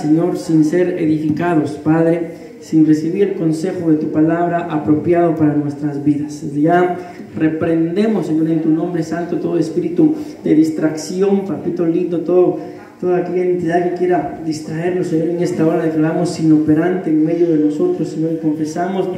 Señor, sin ser edificados, Padre, sin recibir el consejo de tu palabra apropiado para nuestras vidas. Ya reprendemos, Señor, en tu nombre santo todo espíritu de distracción, papito lindo, toda aquella entidad que quiera distraernos, Señor. En esta hora declaramos inoperante en medio de nosotros, Señor, y confesamos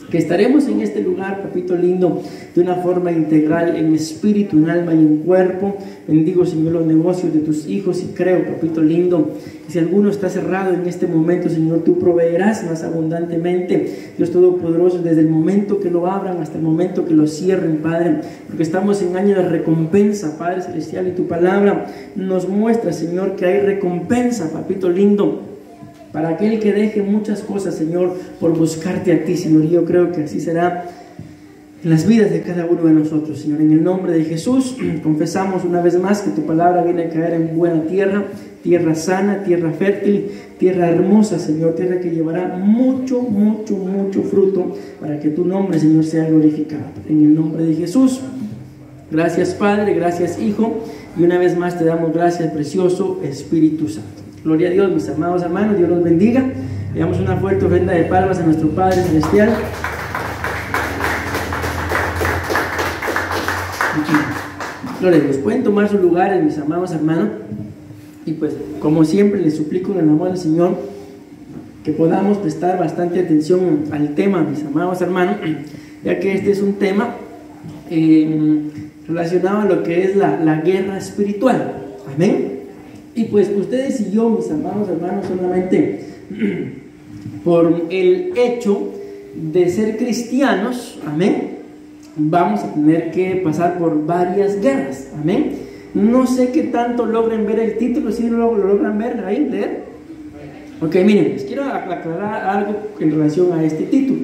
que estaremos en este lugar, papito lindo, de una forma integral, en espíritu, en alma y en cuerpo. Bendigo, Señor, los negocios de tus hijos y creo, papito lindo, que si alguno está cerrado en este momento, Señor, tú proveerás más abundantemente, Dios Todopoderoso, desde el momento que lo abran hasta el momento que lo cierren, Padre, porque estamos en año de recompensa, Padre Celestial, y tu palabra nos muestra, Señor, que hay recompensa, papito lindo, para aquel que deje muchas cosas, Señor, por buscarte a ti, Señor. Y yo creo que así será en las vidas de cada uno de nosotros, Señor. En el nombre de Jesús, confesamos una vez más que tu palabra viene a caer en buena tierra, tierra sana, tierra fértil, tierra hermosa, Señor, tierra que llevará mucho, mucho, mucho fruto para que tu nombre, Señor, sea glorificado. En el nombre de Jesús, gracias, Padre, gracias, Hijo, y una vez más te damos gracias, precioso Espíritu Santo. Gloria a Dios, mis amados hermanos, Dios los bendiga. Le damos una fuerte ofrenda de palmas a nuestro Padre Celestial. Gloria a Dios. Pueden tomar sus lugares, mis amados hermanos. Y pues, como siempre, les suplico en el amor del Señor que podamos prestar bastante atención al tema, mis amados hermanos, ya que este es un tema relacionado a lo que es la guerra espiritual. Amén. Y pues ustedes y yo, mis amados hermanos, solamente por el hecho de ser cristianos, amén, vamos a tener que pasar por varias guerras, amén. No sé qué tanto logren ver el título, si lo logran ver ahí, leer. Ok, miren, les quiero aclarar algo en relación a este título.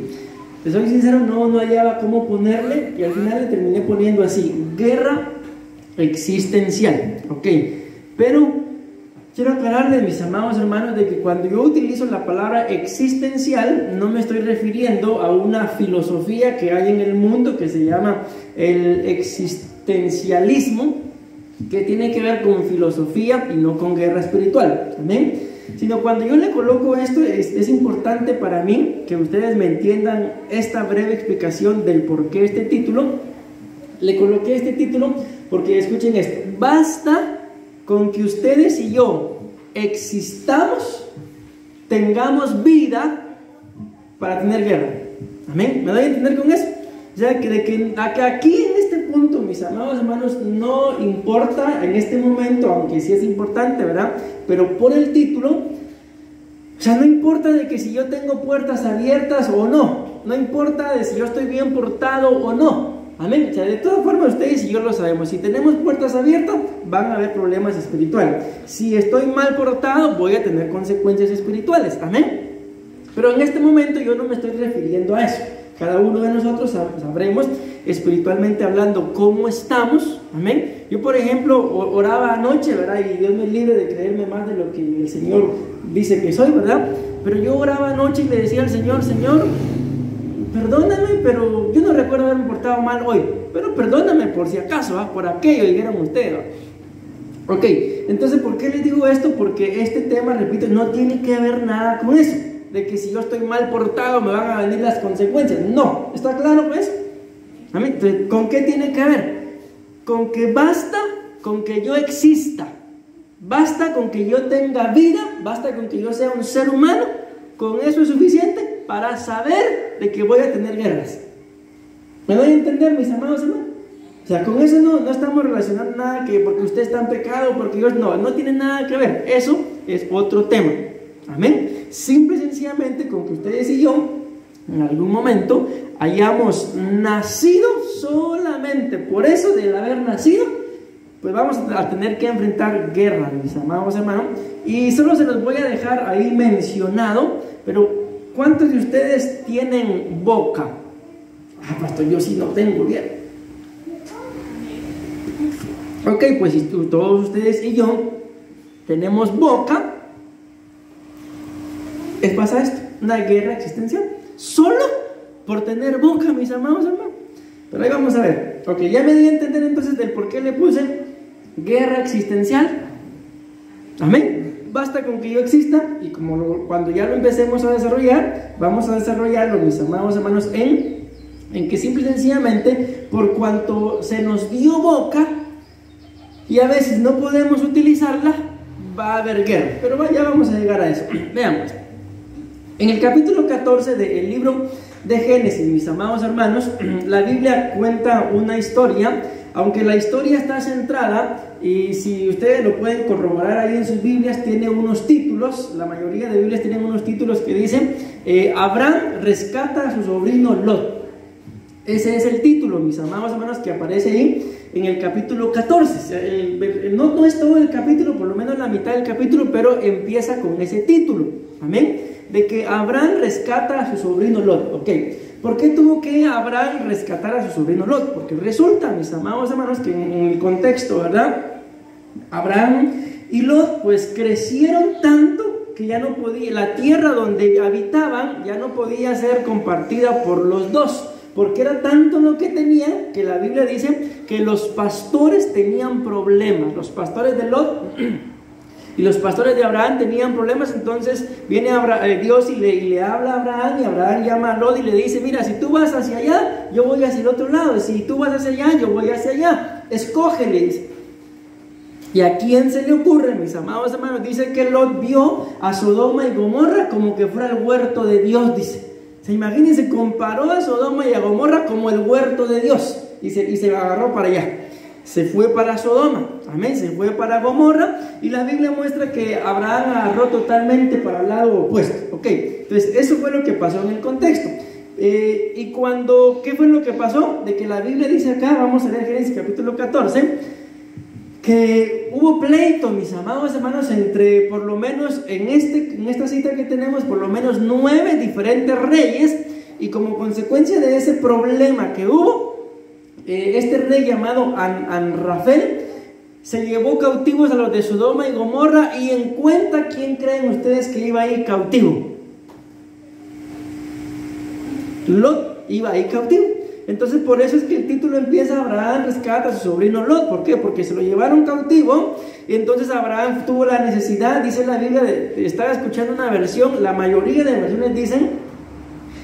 Les soy sincero, no hallaba cómo ponerle y al final le terminé poniendo así: guerra existencial, ok. Pero quiero aclararles, mis amados hermanos, de que cuando yo utilizo la palabra existencial, no me estoy refiriendo a una filosofía que hay en el mundo que se llama el existencialismo, que tiene que ver con filosofía y no con guerra espiritual, ¿amén? Sino cuando yo le coloco esto, es importante para mí que ustedes me entiendan esta breve explicación del por qué este título. Le coloqué este título porque, escuchen esto: basta con que ustedes y yo existamos, tengamos vida para tener guerra. Amén. ¿Me doy a entender con eso? O sea, que aquí en este punto, mis amados hermanos, no importa en este momento, aunque sí es importante, ¿verdad? Pero por el título, o sea, no importa de que si yo tengo puertas abiertas o no, no importa de si yo estoy bien portado o no. Amén. O sea, de todas formas ustedes y yo lo sabemos. Si tenemos puertas abiertas, van a haber problemas espirituales. Si estoy mal portado, voy a tener consecuencias espirituales. Amén. Pero en este momento yo no me estoy refiriendo a eso. Cada uno de nosotros sabremos, espiritualmente hablando, cómo estamos. Amén. Yo, por ejemplo, oraba anoche, ¿verdad? Y Dios me libre de creerme más de lo que el Señor dice que soy, ¿verdad? Pero yo oraba anoche y le decía al Señor: Señor, perdóname, pero yo no recuerdo haberme portado mal hoy, pero perdóname por si acaso, por aquello, dijeron ustedes. Ok, entonces, ¿por qué les digo esto? Porque este tema, repito, no tiene que ver nada con eso, de que si yo estoy mal portado me van a venir las consecuencias. No, ¿está claro pues? Entonces, ¿con qué tiene que ver? Con que basta con que yo exista, basta con que yo tenga vida, basta con que yo sea un ser humano. Con eso es suficiente para saber de que voy a tener guerras. ¿Me doy a entender, mis amados hermanos? O sea, con eso no estamos relacionando nada que porque usted está en pecado, porque Dios no tiene nada que ver. Eso es otro tema. Amén. Simple y sencillamente con que ustedes y yo en algún momento hayamos nacido, solamente por eso del haber nacido, pues vamos a tener que enfrentar guerra, mis amados hermanos. Y solo se los voy a dejar ahí mencionado, pero ¿cuántos de ustedes tienen boca? Pastor, yo sí no tengo bien. Ok, pues si todos ustedes y yo tenemos boca, pasa esto, una guerra existencial, solo por tener boca, mis amados hermanos. Pero ahí vamos a ver. Ok, ya me di a entender entonces del por qué le puse guerra existencial. Amén. basta con que yo exista, y cuando ya lo empecemos a desarrollar, vamos a desarrollarlo, mis amados hermanos, en que simple y sencillamente, por cuanto se nos dio boca, y a veces no podemos utilizarla, va a haber guerra. Pero ya vamos a llegar a eso. Veamos. En el capítulo 14 del libro de Génesis, mis amados hermanos, la Biblia cuenta una historia, aunque la historia está centrada, y si ustedes lo pueden corroborar ahí en sus Biblias, tiene unos títulos, la mayoría de Biblias tienen unos títulos que dicen, Abraham rescata a su sobrino Lot. Ese es el título, mis amados hermanos, que aparece ahí en el capítulo 14. No es todo el capítulo, por lo menos la mitad del capítulo, pero empieza con ese título. Amén. De que Abraham rescata a su sobrino Lot. Ok. ¿Por qué tuvo que Abraham rescatar a su sobrino Lot? Porque resulta, mis amados hermanos, que en el contexto, ¿verdad? Abraham y Lot pues crecieron tanto que ya no podía, la tierra donde habitaban ya no podía ser compartida por los dos, porque era tanto lo que tenían que la Biblia dice que los pastores tenían problemas. Los pastores de Lot y los pastores de Abraham tenían problemas. Entonces viene Dios y le habla a Abraham, y Abraham llama a Lot y le dice, mira, si tú vas hacia allá, yo voy hacia el otro lado, y si tú vas hacia allá, yo voy hacia allá, escógele, dice. ¿Y a quién se le ocurre, mis amados hermanos? Dice que Lot vio a Sodoma y Gomorra como que fuera el huerto de Dios, dice. Imagínense, comparó a Sodoma y a Gomorra como el huerto de Dios, y se agarró para allá. Se fue para Sodoma, amén, se fue para Gomorra, y la Biblia muestra que Abraham agarró totalmente para el lado opuesto. Ok, entonces eso fue lo que pasó en el contexto. ¿Qué fue lo que pasó? De que la Biblia dice acá, vamos a leer Génesis capítulo 14, que hubo pleito, mis amados hermanos, entre, por lo menos en esta cita que tenemos, por lo menos 9 diferentes reyes, y como consecuencia de ese problema que hubo, este rey llamado Anrafel se llevó cautivos a los de Sodoma y Gomorra. Y en cuenta, ¿quién creen ustedes que iba a ir cautivo? Lot iba a ir cautivo. Entonces por eso es que el título empieza, Abraham rescata a su sobrino Lot. ¿Por qué? Porque se lo llevaron cautivo, y entonces Abraham tuvo la necesidad, dice la Biblia, estaba escuchando una versión, la mayoría de versiones dicen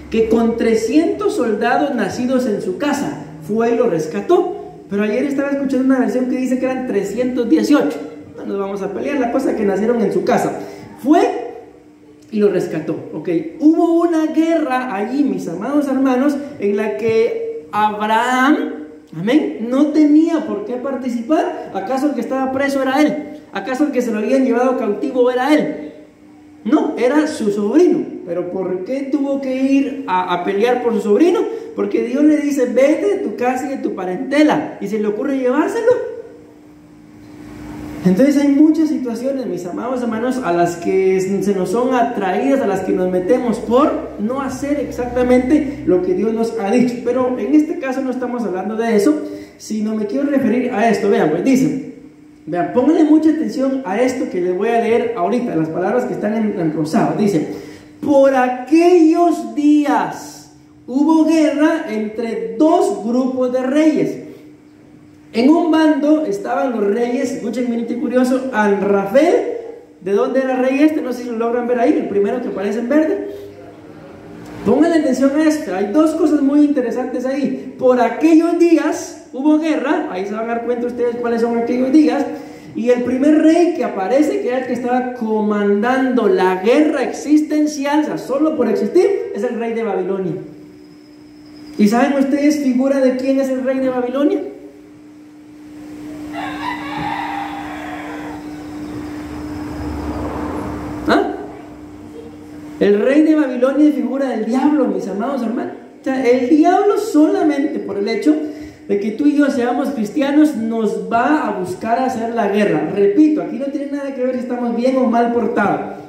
que con 300 soldados nacidos en su casa fue y lo rescató. Pero ayer estaba escuchando una versión que dice que eran 318. No nos vamos a pelear, la cosa que nacieron en su casa. Fue y lo rescató. Ok, hubo una guerra allí, mis amados hermanos, en la que Abraham, amén, no tenía por qué participar. ¿Acaso el que estaba preso era él? ¿Acaso el que se lo habían llevado cautivo era él? No, era su sobrino. ¿Pero por qué tuvo que ir a pelear por su sobrino? Porque Dios le dice, vete de tu casa y de tu parentela, y se le ocurre llevárselo. Entonces hay muchas situaciones, mis amados hermanos, a las que se nos son atraídas, a las que nos metemos por no hacer exactamente lo que Dios nos ha dicho. Pero en este caso no estamos hablando de eso, sino me quiero referir a esto. Vean, pues dicen, vean, pónganle mucha atención a esto que les voy a leer ahorita, las palabras que están en rosado. Dice, por aquellos días hubo guerra entre dos grupos de reyes. En un bando estaban los reyes, escuchen, miren curioso, Anrafel. ¿De dónde era rey este? No sé si lo logran ver ahí, el primero que aparece en verde. Pónganle atención a esto, hay dos cosas muy interesantes ahí. Por aquellos días hubo guerra, ahí se van a dar cuenta ustedes cuáles son aquellos días. Y el primer rey que aparece, que era el que estaba comandando la guerra existencial, o sea, solo por existir, es el rey de Babilonia. ¿Y saben ustedes figura de quién es el rey de Babilonia? El rey de Babilonia es figura del diablo, mis amados hermanos. O sea, el diablo solamente por el hecho de que tú y yo seamos cristianos nos va a buscar hacer la guerra. Repito, aquí no tiene nada que ver si estamos bien o mal portados.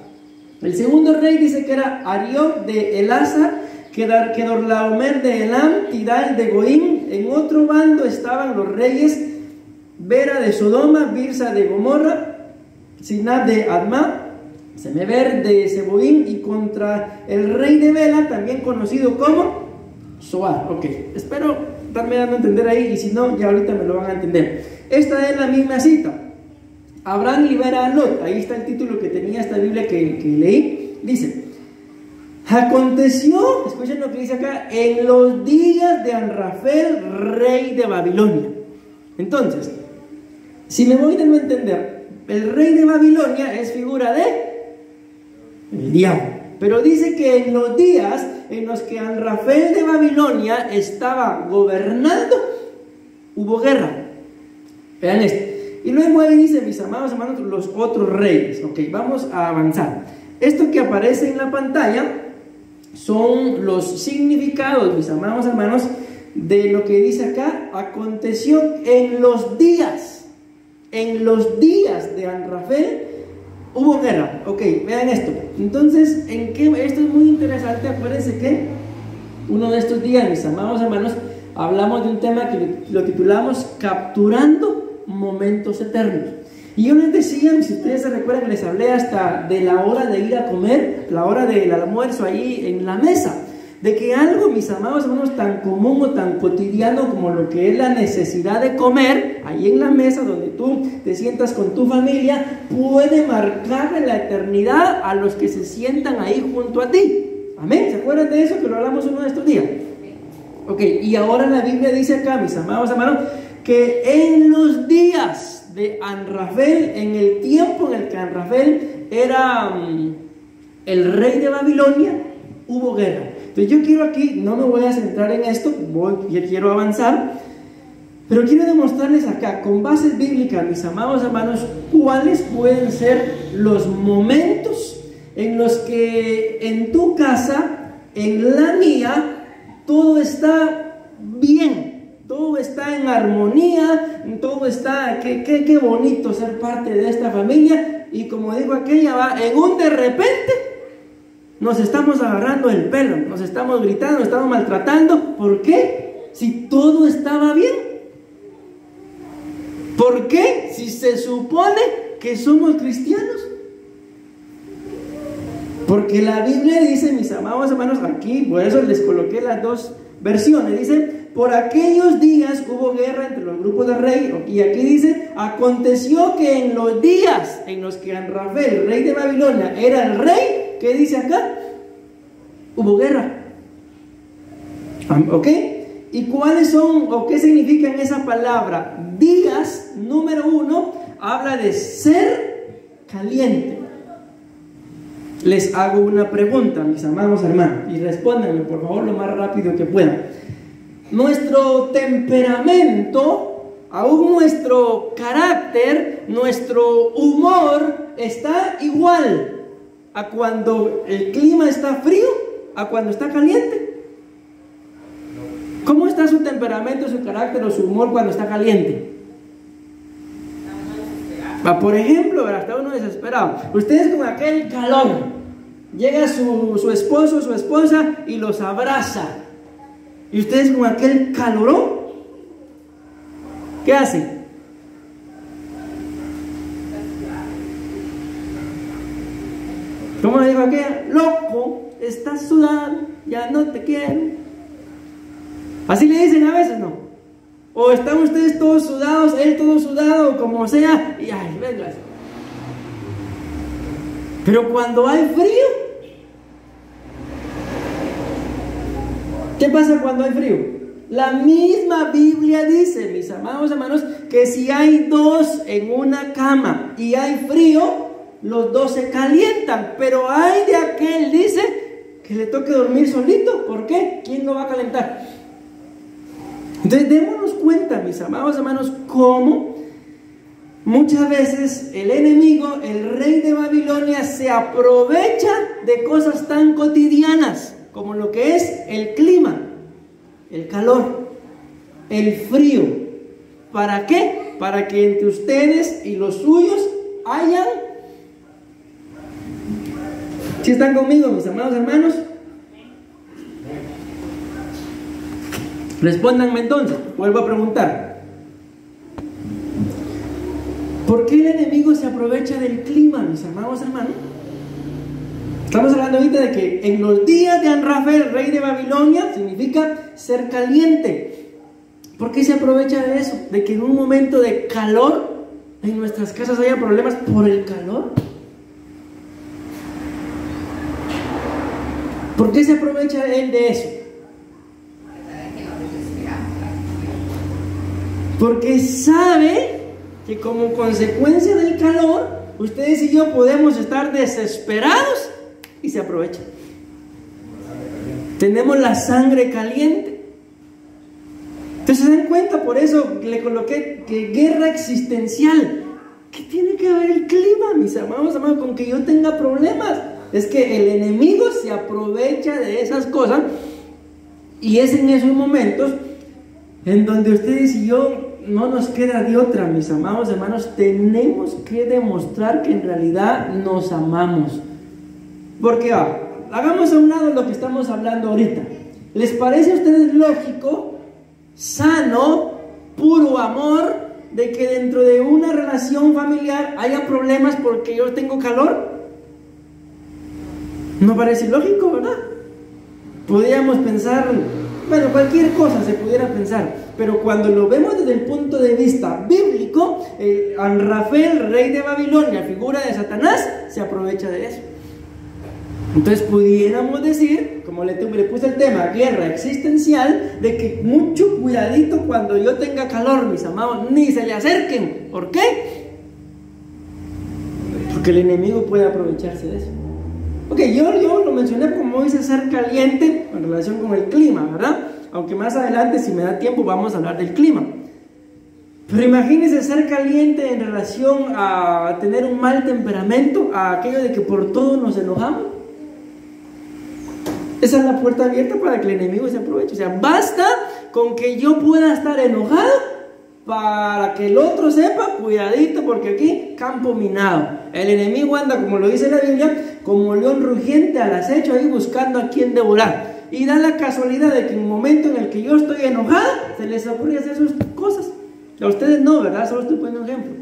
El segundo rey dice que era Arioc de Elazar, Kedorlaomer de Elam, Tidal de Goim. En otro bando estaban los reyes Bera de Sodoma, Birsa de Gomorra, Sinab de Adma, Semeber de Seboim, y contra el rey de Bela, también conocido como Zoar. Ok, espero darme dando a entender ahí, y si no, ya ahorita me lo van a entender. Esta es la misma cita. Abraham libera a Lot. Ahí está el título que tenía esta Biblia que leí. Dice: aconteció, escuchen lo que dice acá, en los días de Amrafel, rey de Babilonia. Entonces, si me voy a entender, el rey de Babilonia es figura de el diablo. Pero dice que en los días en los que Amrafel de Babilonia estaba gobernando, hubo guerra. Vean esto. Y luego ahí dice, mis amados hermanos, los otros reyes. Ok, vamos a avanzar. Esto que aparece en la pantalla son los significados, mis amados hermanos, de lo que dice acá. Aconteció en los días de Amrafel hubo guerra. Ok, vean esto. Entonces, esto es muy interesante. Acuérdense que uno de estos días, mis amados hermanos, hablamos de un tema que lo titulamos Capturando Momentos Eternos. Y yo les decía, si ustedes se recuerdan, les hablé hasta de la hora de ir a comer, la hora del almuerzo ahí en la mesa, de que algo, mis amados hermanos, tan común o tan cotidiano como lo que es la necesidad de comer ahí en la mesa donde tú te sientas con tu familia, puede marcar en la eternidad a los que se sientan ahí junto a ti. Amén. ¿Se acuerdan de eso que lo hablamos uno de estos días? Ok, y ahora la Biblia dice acá, mis amados hermanos, que en los días de Amrafel, en el tiempo en el que Amrafel era el rey de Babilonia, hubo guerra. Entonces yo quiero aquí, no me voy a centrar en esto, quiero avanzar, pero quiero demostrarles acá, con bases bíblicas, mis amados hermanos, cuáles pueden ser los momentos en los que en tu casa, en la mía, todo está bien, todo está en armonía, todo está, qué bonito ser parte de esta familia, y como dijo aquella, en un de repente nos estamos agarrando el pelo, nos estamos gritando, nos estamos maltratando. ¿Por qué? Si todo estaba bien. ¿Por qué? Si se supone que somos cristianos. Porque la Biblia dice, mis amados hermanos, aquí, por eso les coloqué las dos versiones, dice: por aquellos días hubo guerra entre los grupos de rey. Y aquí dice: aconteció que en los días en los que Amrafel, rey de Babilonia, era el rey, ¿qué dice acá? Hubo guerra. ¿Ok? ¿Y cuáles son o qué significan esa palabra? Días, número 1, habla de ser caliente. Les hago una pregunta, mis amados hermanos, y respóndanme por favor lo más rápido que puedan. Nuestro temperamento, aún nuestro carácter, nuestro humor está igual a cuando el clima está frío, a cuando está caliente. ¿Cómo está su temperamento, su carácter o su humor cuando está caliente? Por ejemplo, está uno desesperado. Ustedes con aquel calor, llega su esposo o su esposa y los abraza. Y ustedes con aquel calorón, ¿qué hacen? ¿Cómo le digo aquella? Loco, estás sudando, ya no te quiero. Así le dicen a veces, ¿no? O están ustedes todos sudados, él todo sudado, como sea, y ay, venga. Pero cuando hay frío, ¿qué pasa cuando hay frío? La misma Biblia dice, mis amados hermanos, que si hay dos en una cama y hay frío, los dos se calientan. Pero hay de aquel, dice, que le toque dormir solito. ¿Por qué? ¿Quién lo va a calentar? Entonces démonos cuenta, mis amados hermanos, cómo muchas veces el enemigo, el rey de Babilonia, se aprovecha de cosas tan cotidianas como lo que es el clima, el calor, el frío. ¿Para qué? Para que entre ustedes y los suyos hayan... ¿Sí están conmigo, mis amados hermanos? Respóndanme entonces, vuelvo a preguntar. ¿Por qué el enemigo se aprovecha del clima, mis amados hermanos? Estamos hablando ahorita de que en los días de Amrafel, rey de Babilonia, significa ser caliente. ¿Por qué se aprovecha de eso? De que en un momento de calor en nuestras casas haya problemas por el calor? ¿Por qué se aprovecha él de eso? Porque sabe que como consecuencia del calor, ustedes y yo podemos estar desesperados y se aprovecha. Tenemos la sangre caliente. Entonces se dan cuenta, por eso le coloqué que guerra existencial. ¿Qué tiene que ver el clima, mis amados, con que yo tenga problemas? Es que el enemigo se aprovecha de esas cosas, y es en esos momentos en donde ustedes y yo no nos queda de otra, mis amados hermanos. Tenemos que demostrar que en realidad nos amamos. Porque hagamos a un lado lo que estamos hablando ahorita. ¿Les parece a ustedes lógico, sano, puro amor, de que dentro de una relación familiar haya problemas porque yo tengo calor? No parece lógico, ¿verdad? Podríamos pensar, bueno, cualquier cosa se pudiera pensar, pero cuando lo vemos desde el punto de vista bíblico, Anrafel, rey de Babilonia, figura de Satanás, se aprovecha de eso. Entonces pudiéramos decir, como le puse el tema, guerra existencial, de que mucho cuidadito cuando yo tenga calor, mis amados, ni se le acerquen. ¿Por qué? Porque el enemigo puede aprovecharse de eso. Ok, yo lo mencioné como dice ser caliente en relación con el clima, ¿verdad? Aunque más adelante, si me da tiempo, vamos a hablar del clima. Pero imagínense ser caliente en relación a tener un mal temperamento, a aquello de que por todo nos enojamos. Esa es la puerta abierta para que el enemigo se aproveche. O sea, basta con que yo pueda estar enojado para que el otro sepa, cuidadito, porque aquí campo minado. El enemigo anda, como lo dice la Biblia, como león rugiente al acecho, ahí buscando a quien devorar. Y da la casualidad de que en el momento en el que yo estoy enojado, se les ocurre hacer sus cosas. A ustedes no, ¿verdad? Solo estoy poniendo un ejemplo.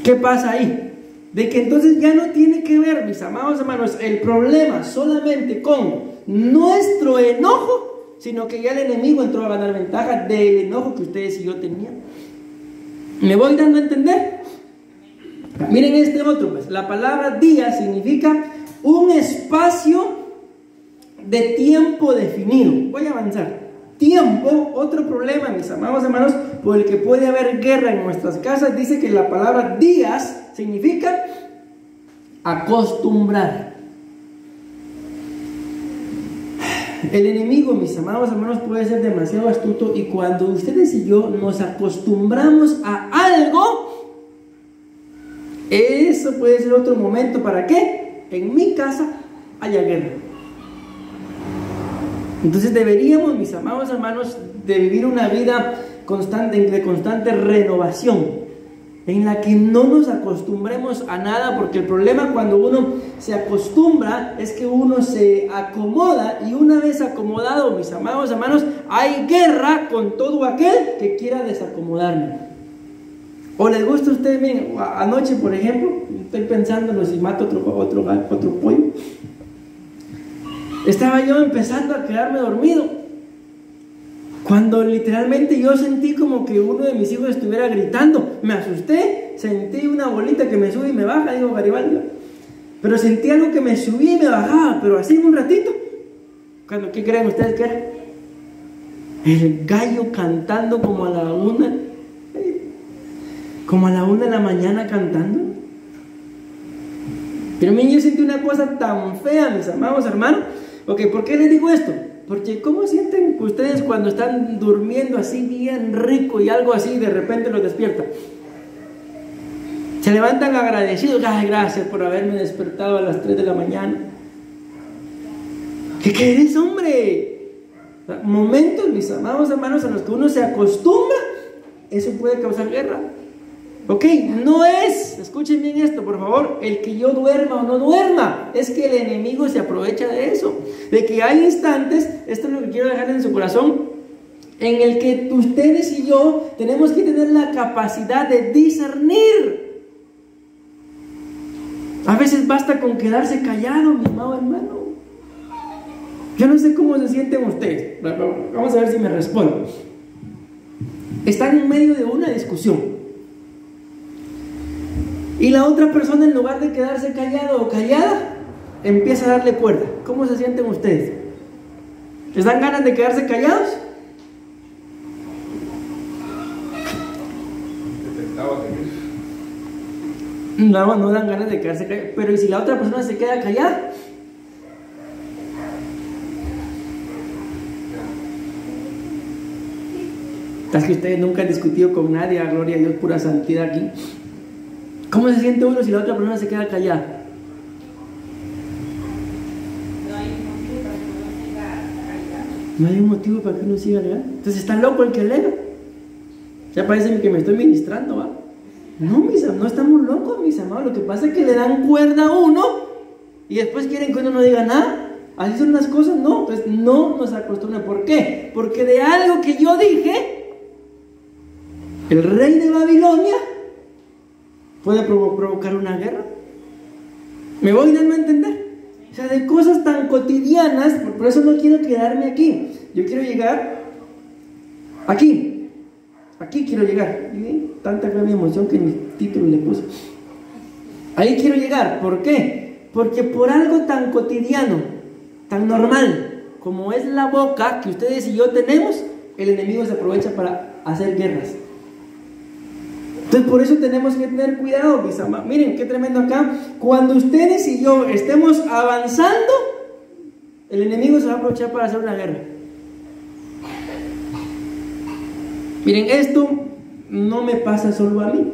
¿Qué pasa ahí? De que entonces ya no tiene que ver, mis amados hermanos, el problema solamente con nuestro enojo, sino que ya el enemigo entró a ganar ventaja del enojo que ustedes y yo teníamos. ¿Me voy dando a entender? Miren este otro, pues. La palabra día significa un espacio de tiempo definido. Voy a avanzar. Tiempo, otro problema, mis amados hermanos, por el que puede haber guerra en nuestras casas. Dice que la palabra días significa acostumbrar. El enemigo, mis amados hermanos, puede ser demasiado astuto, y cuando ustedes y yo nos acostumbramos a algo, eso puede ser otro momento para que en mi casa haya guerra. Entonces deberíamos, mis amados hermanos, de vivir una vida constante, de constante renovación, en la que no nos acostumbremos a nada, porque el problema cuando uno se acostumbra es que uno se acomoda, y una vez acomodado, mis amados hermanos, hay guerra con todo aquel que quiera desacomodarme. ¿O les gusta a ustedes? Miren, anoche, por ejemplo, estoy pensándolo si mato otro pollo. Estaba yo empezando a quedarme dormido, cuando literalmente yo sentí como que uno de mis hijos estuviera gritando. Me asusté, sentí una bolita que me sube y me baja, digo Garibaldi, pero sentí algo que me subía y me bajaba, pero así un ratito. ¿Qué creen ustedes que era? El gallo cantando como a la 1 de la mañana cantando. Pero yo sentí una cosa tan fea, mis amados hermanos. Ok, ¿por qué les digo esto? Porque ¿cómo sienten ustedes cuando están durmiendo así bien rico y algo así de repente los despierta? Se levantan agradecidos. Ay, gracias por haberme despertado a las 3 de la mañana. ¿Qué eres, hombre? Momentos, mis amados hermanos, en los que uno se acostumbra, eso puede causar guerra. Ok, no es, escuchen bien esto por favor, el que yo duerma o no duerma, es que el enemigo se aprovecha de eso, de que hay instantes, esto es lo que quiero dejar en su corazón, en el que ustedes y yo tenemos que tener la capacidad de discernir. A veces basta con quedarse callado, mi amado hermano. Yo no sé cómo se sienten ustedes, vamos a ver si me responden. Están en medio de una discusión. Y la otra persona, en lugar de quedarse callado o callada, empieza a darle cuerda. ¿Cómo se sienten ustedes? ¿Les dan ganas de quedarse callados? No, no dan ganas de quedarse callados. Pero ¿y si la otra persona se queda callada? Es que ustedes nunca han discutido con nadie, gloria a Dios, pura santidad aquí. ¿Cómo se siente uno si la otra persona se queda callada? No hay un motivo para que uno siga callado. Entonces está loco el que alega. Ya parece que me estoy ministrando, ¿va? No, no estamos locos, mis amados. Lo que pasa es que le dan cuerda a uno y después quieren que uno no diga nada. Así son las cosas, no. Entonces no nos acostumbran. ¿Por qué? Porque de algo que yo dije, el rey de Babilonia puede provocar una guerra. ¿Me voy dando a entender? O sea, de cosas tan cotidianas. Por eso no quiero quedarme aquí. Yo quiero llegar aquí. Aquí quiero llegar. ¿Sí? Tanta gran emoción que mi título le puse. Ahí quiero llegar. ¿Por qué? Porque por algo tan cotidiano, tan normal como es la boca que ustedes y yo tenemos, el enemigo se aprovecha para hacer guerras. Entonces por eso tenemos que tener cuidado, mis amados. Miren qué tremendo acá. Cuando ustedes y yo estemos avanzando, el enemigo se va a aprovechar para hacer una guerra. Miren, esto no me pasa solo a mí,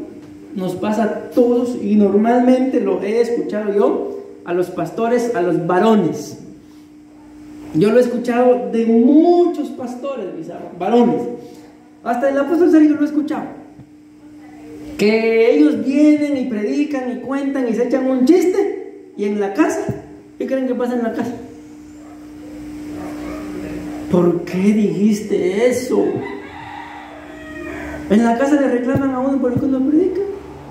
nos pasa a todos, y normalmente lo he escuchado yo a los pastores, a los varones. Yo lo he escuchado de muchos pastores, mis varones. Hasta el apóstol Sergio lo he escuchado. Que ellos vienen y predican y cuentan y se echan un chiste, y en la casa, ¿qué creen que pasa en la casa? ¿Por qué dijiste eso? En la casa le reclaman a uno por lo que uno predica.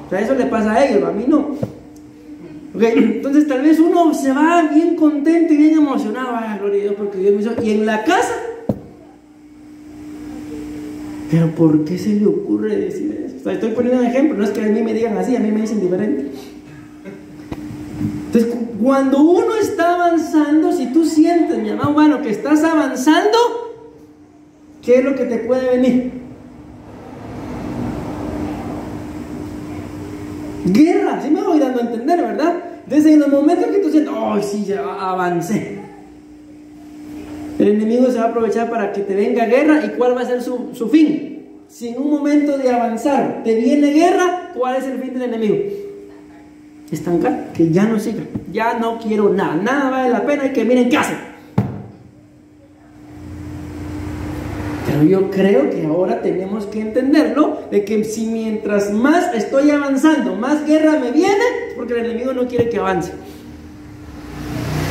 O sea, eso le pasa a ellos, a mí no. Okay. Entonces tal vez uno se va bien contento y bien emocionado. Ay, gloria a Dios, porque Dios me hizo. Y en la casa, pero ¿por qué se le ocurre decir eso? O sea, estoy poniendo un ejemplo, no es que a mí me digan así, a mí me dicen diferente. Entonces, cuando uno está avanzando, si tú sientes, mi amado hermano, que estás avanzando, ¿qué es lo que te puede venir? Guerra, sí me voy dando a entender, ¿verdad? Desde en los momentos que tú sientes, ¡ay, sí, ya avancé! El enemigo se va a aprovechar para que te venga guerra. ¿Y cuál va a ser su fin? Si en un momento de avanzar te viene guerra, ¿cuál es el fin del enemigo? Estancar, que ya no siga, ya no quiero nada, nada vale la pena y que miren qué hacen. Pero yo creo que ahora tenemos que entenderlo, de que si mientras más estoy avanzando, más guerra me viene, es porque el enemigo no quiere que avance.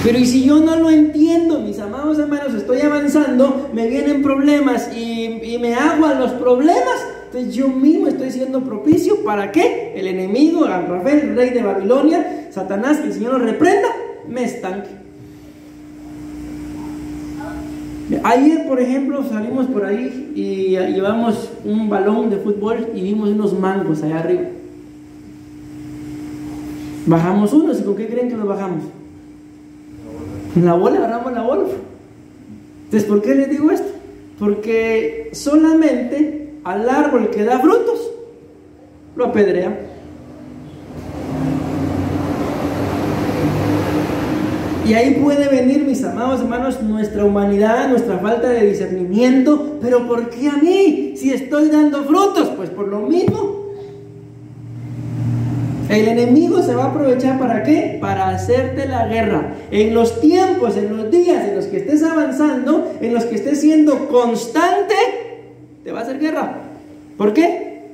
Pero y si yo no lo entiendo, mis amados hermanos, estoy avanzando, me vienen problemas y me hago a los problemas, entonces yo mismo estoy siendo propicio para que el enemigo, Rafael, el rey de Babilonia, Satanás, que el Señor lo reprenda, me estanque. Ayer, por ejemplo, salimos por ahí y llevamos un balón de fútbol y vimos unos mangos allá arriba. Bajamos unos, ¿y con qué creen que los bajamos? Con la bola, agarramos la bola. Entonces, ¿por qué les digo esto? Porque solamente al árbol que da frutos lo apedrean. Y ahí puede venir, mis amados hermanos, nuestra humanidad, nuestra falta de discernimiento. ¿Pero por qué a mí? Si estoy dando frutos, pues por lo mismo. El enemigo se va a aprovechar ¿para qué? Para hacerte la guerra. En los tiempos, en los días en los que estés avanzando, en los que estés siendo constante, te va a hacer guerra. ¿Por qué?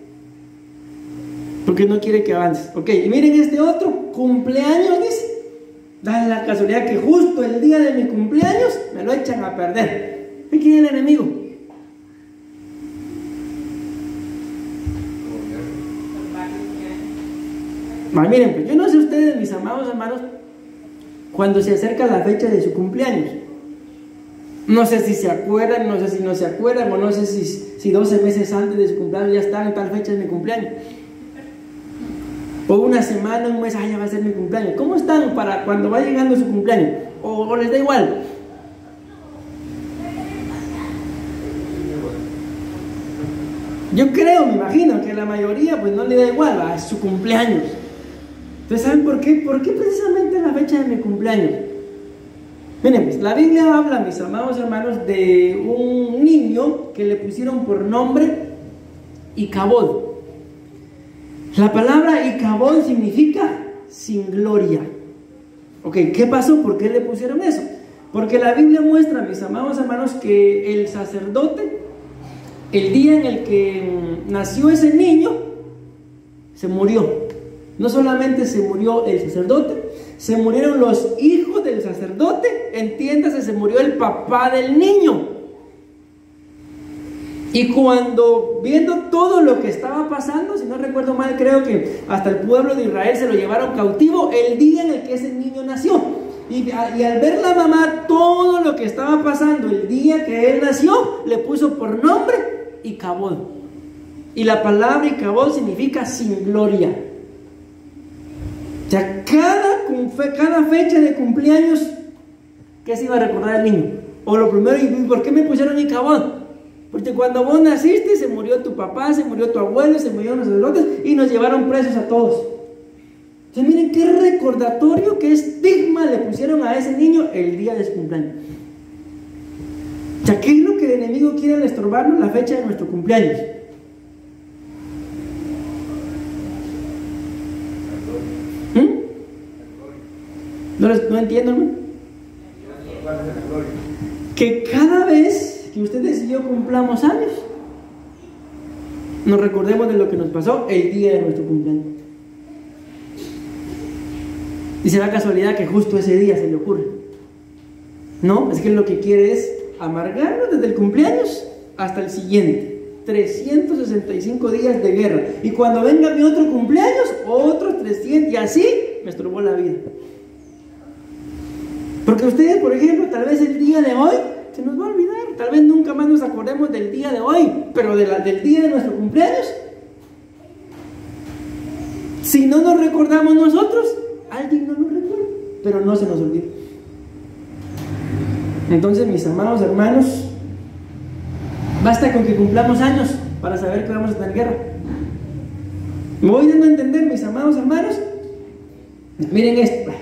Porque no quiere que avances. Ok, y miren este otro, cumpleaños, dice. Da la casualidad que justo el día de mi cumpleaños me lo echan a perder. ¿Qué quiere el enemigo? Miren, pues yo no sé ustedes, mis amados hermanos, cuando se acerca la fecha de su cumpleaños. No sé si se acuerdan, no sé si no se acuerdan, o no sé si 12 meses antes de su cumpleaños ya están en tal fecha de mi cumpleaños. O una semana, un mes, ya va a ser mi cumpleaños. ¿Cómo están para cuando va llegando su cumpleaños? ¿O les da igual? Yo creo, me imagino, que la mayoría pues no le da igual, es su cumpleaños. Entonces, ¿saben por qué? ¿Por qué precisamente la fecha de mi cumpleaños? Miren, pues, la Biblia habla, mis amados hermanos, de un niño que le pusieron por nombre Icabod. La palabra Icabod significa sin gloria. Ok, ¿qué pasó? ¿Por qué le pusieron eso? Porque la Biblia muestra, mis amados hermanos, que el sacerdote, el día en el que nació ese niño, se murió. No solamente se murió el sacerdote, se murieron los hijos del sacerdote, entiéndase, se murió el papá del niño. Y cuando, viendo todo lo que estaba pasando, si no recuerdo mal, creo que hasta el pueblo de Israel se lo llevaron cautivo el día en el que ese niño nació. Y al ver la mamá todo lo que estaba pasando el día que él nació, le puso por nombre Icabod. Y la palabra Icabod significa sin gloria. O sea, cada fecha de cumpleaños, ¿qué se iba a recordar el niño? O lo primero, ¿y por qué me pusieron Icabod? Porque cuando vos naciste se murió tu papá, se murió tu abuelo, se murieron los sacerdotes y nos llevaron presos a todos. Entonces miren qué recordatorio, qué estigma le pusieron a ese niño el día de su cumpleaños. O sea, ¿qué es lo que el enemigo quiere al estorbarnos? La fecha de nuestro cumpleaños. No entiendo, ¿no? Que cada vez que ustedes y yo cumplamos años, nos recordemos de lo que nos pasó el día de nuestro cumpleaños. Y será casualidad que justo ese día se le ocurre. No, es que lo que quiere es amargarnos desde el cumpleaños hasta el siguiente. 365 días de guerra. Y cuando venga mi otro cumpleaños, otros 300, y así me estorbó la vida. Porque ustedes, por ejemplo, tal vez el día de hoy se nos va a olvidar. Tal vez nunca más nos acordemos del día de hoy, pero del día de nuestro cumpleaños, si no nos recordamos nosotros, alguien no nos recuerda, pero no se nos olvida. Entonces, mis amados hermanos, basta con que cumplamos años para saber que vamos a tener guerra. ¿Me voy dando a entender, mis amados hermanos? Miren esto,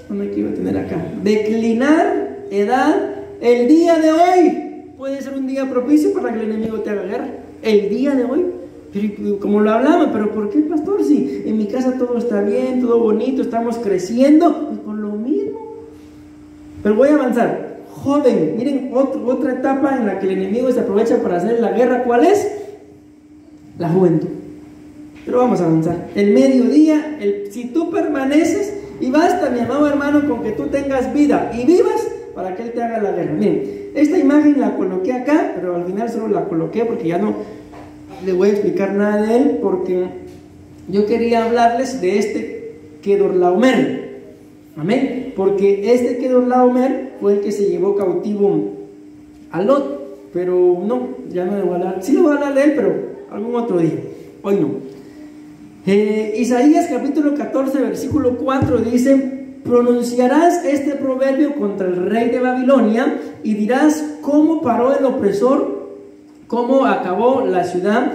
no me quiero tener acá. Declinar edad el día de hoy puede ser un día propicio para que el enemigo te haga guerra. El día de hoy. Pero, como lo hablamos, pero ¿por qué, pastor? Si en mi casa todo está bien, todo bonito, estamos creciendo, pues por lo mismo. Pero voy a avanzar. Joven, miren otra etapa en la que el enemigo se aprovecha para hacer la guerra. ¿Cuál es? La juventud. Pero vamos a avanzar. El mediodía, si tú permaneces, y basta, mi amado hermano, con que tú tengas vida y vivas para que Él te haga la guerra. Miren, esta imagen la coloqué acá, pero al final solo la coloqué porque ya no le voy a explicar nada de él, porque yo quería hablarles de este Kedorlaomer. Amén. Porque este Kedorlaomer fue el que se llevó cautivo a Lot. Pero no, ya no le voy a hablar. Sí le voy a hablar de él, pero algún otro día. Hoy no. Isaías capítulo 14 versículo 4 dice: pronunciarás este proverbio contra el rey de Babilonia y dirás cómo paró el opresor, cómo acabó la ciudad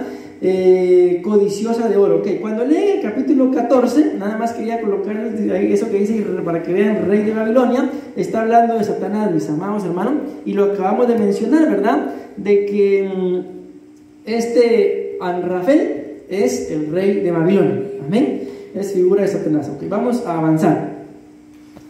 codiciosa de oro. Okay, cuando leen el capítulo 14, nada más quería colocarles eso que dice para que vean: rey de Babilonia. Está hablando de Satanás, mis amados hermanos, y lo acabamos de mencionar, ¿verdad? De que este Anrafel es el rey de Babilonia. Amén. Es figura de Satanás. Ok, vamos a avanzar.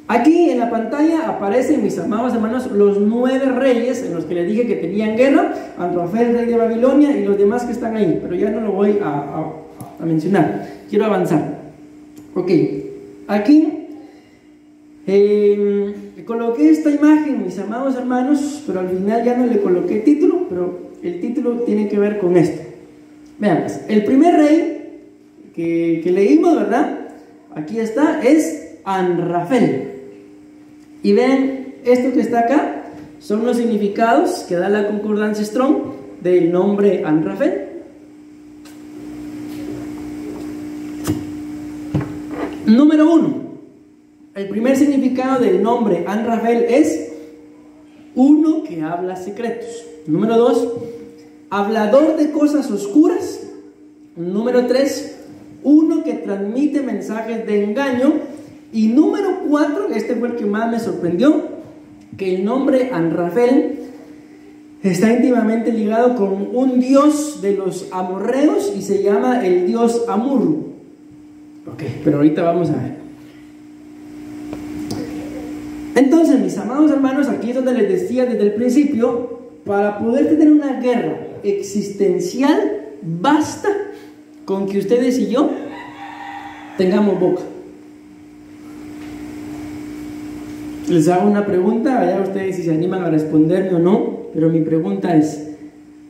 Aquí en la pantalla aparecen, mis amados hermanos, los 9 reyes en los que les dije que tenían guerra: Anrafel, rey de Babilonia, y los demás que están ahí, pero ya no lo voy a mencionar. Quiero avanzar. Ok, aquí coloqué esta imagen, mis amados hermanos, pero al final ya no le coloqué título, pero el título tiene que ver con esto. Vean, pues, el primer rey que leímos, ¿verdad? Aquí está, es Anrafel. Y vean, esto que está acá son los significados que da la concordancia Strong del nombre Anrafel. Número 1. El primer significado del nombre An-Rafael es uno que habla secretos. Número 2, hablador de cosas oscuras. Número 3, uno que transmite mensajes de engaño. Y número 4, este fue el que más me sorprendió, que el nombre An-Rafael está íntimamente ligado con un dios de los amorreos y se llama el dios Amurru. Ok, pero ahorita vamos a ver. Entonces, mis amados hermanos, aquí es donde les decía desde el principio, para poder tener una guerra existencial, basta con que ustedes y yo tengamos boca. Les hago una pregunta, allá ustedes si se animan a responderme o no, pero mi pregunta es,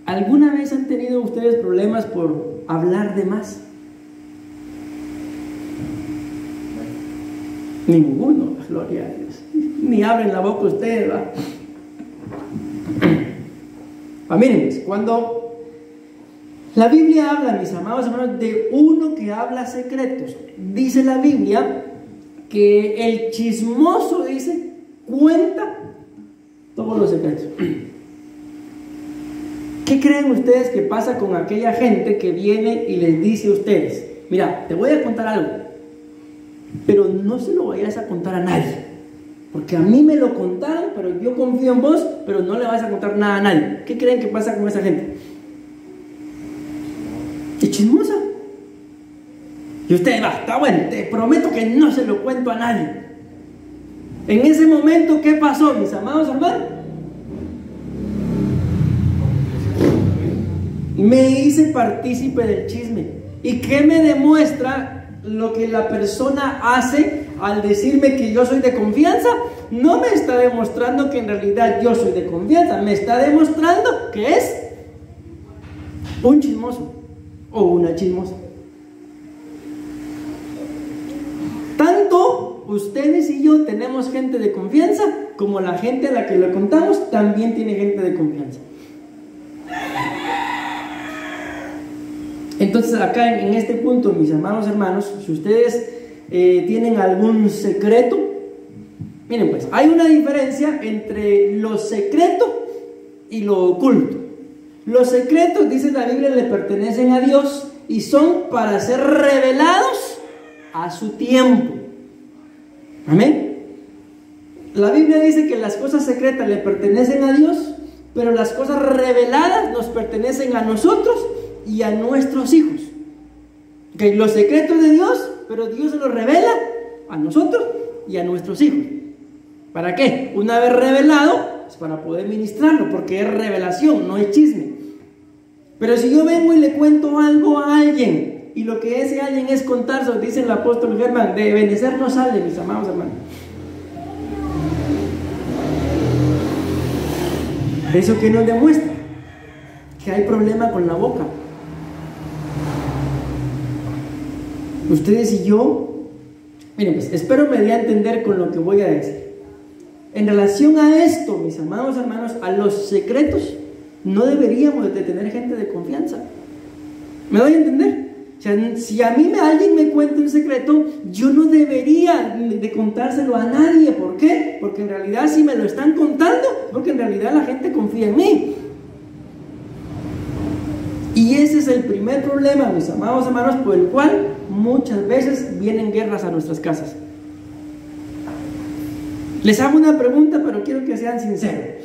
¿alguna vez han tenido ustedes problemas por hablar de más? Ninguno, gloria a Dios. Ni abren la boca ustedes, ¿va? Miren, pues, cuando la Biblia habla, mis amados hermanos, de uno que habla secretos, dice la Biblia que el chismoso, dice, cuenta todos los secretos. ¿Qué creen ustedes que pasa con aquella gente que viene y les dice a ustedes, mira, te voy a contar algo, pero no se lo vayas a contar a nadie, porque a mí me lo contaron, pero yo confío en vos, pero no le vas a contar nada a nadie? ¿Qué creen que pasa con esa gente? Es chismosa. Y usted va, está bueno, te prometo que no se lo cuento a nadie. En ese momento, ¿qué pasó, mis amados hermanos? Me hice partícipe del chisme. ¿Y qué me demuestra lo que la persona hace al decirme que yo soy de confianza? No me está demostrando que en realidad yo soy de confianza, me está demostrando que es un chismoso o una chismosa. Tanto ustedes y yo tenemos gente de confianza, como la gente a la que le contamos también tiene gente de confianza. Entonces acá en este punto, mis amados hermanos, si ustedes tienen algún secreto, miren pues, hay una diferencia entre lo secreto y lo oculto. Los secretos, dice la Biblia, le pertenecen a Dios y son para ser revelados a su tiempo. Amén. La Biblia dice que las cosas secretas le pertenecen a Dios, pero las cosas reveladas nos pertenecen a nosotros y a nuestros hijos. Okay, los secretos de Dios, pero Dios se los revela a nosotros y a nuestros hijos. ¿Para qué? Una vez revelado, es para poder ministrarlo, porque es revelación, no es chisme. Pero si yo vengo y le cuento algo a alguien, y lo que ese alguien es contarse, dice el apóstol Germán, de Ebenezer no sale, mis amados hermanos. ¿Eso qué nos demuestra? Que hay problema con la boca. Ustedes y yo, miren pues, espero me dé a entender con lo que voy a decir. En relación a esto, mis amados hermanos, a los secretos, no deberíamos de tener gente de confianza. ¿Me doy a entender? O sea, si a mí alguien me cuenta un secreto, yo no debería de contárselo a nadie. ¿Por qué? Porque en realidad si me lo están contando, porque en realidad la gente confía en mí. Y ese es el primer problema, mis amados hermanos, por el cual muchas veces vienen guerras a nuestras casas. Les hago una pregunta, pero quiero que sean sinceros.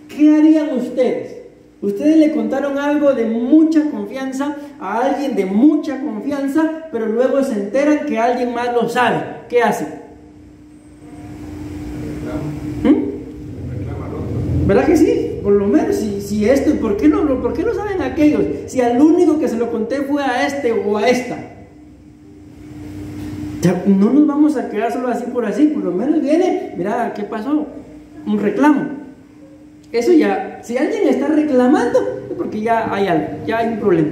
¿Qué harían ustedes? Ustedes le contaron algo de mucha confianza a alguien de mucha confianza, pero luego se enteran que alguien más lo sabe. ¿Qué hacen? ¿Verdad que sí? Por lo menos, si esto, ¿por qué no saben aquellos? Si al único que se lo conté fue a este o a esta. Ya, no nos vamos a quedar solo así, por lo menos viene, mira, ¿qué pasó? Un reclamo. Eso ya, si alguien está reclamando, es porque ya hay algo, ya hay un problema.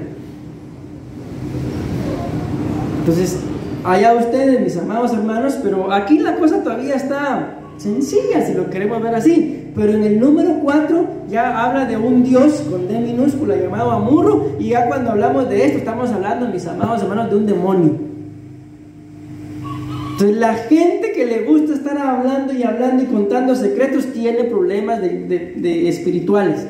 Entonces, allá ustedes, mis amados hermanos, pero aquí la cosa todavía está sencilla, si lo queremos ver así. Pero en el número 4 ya habla de un Dios con D minúscula llamado Amurru, y ya cuando hablamos de esto estamos hablando, mis amados hermanos, de un demonio. Entonces la gente que le gusta estar hablando y contando secretos tiene problemas de espirituales.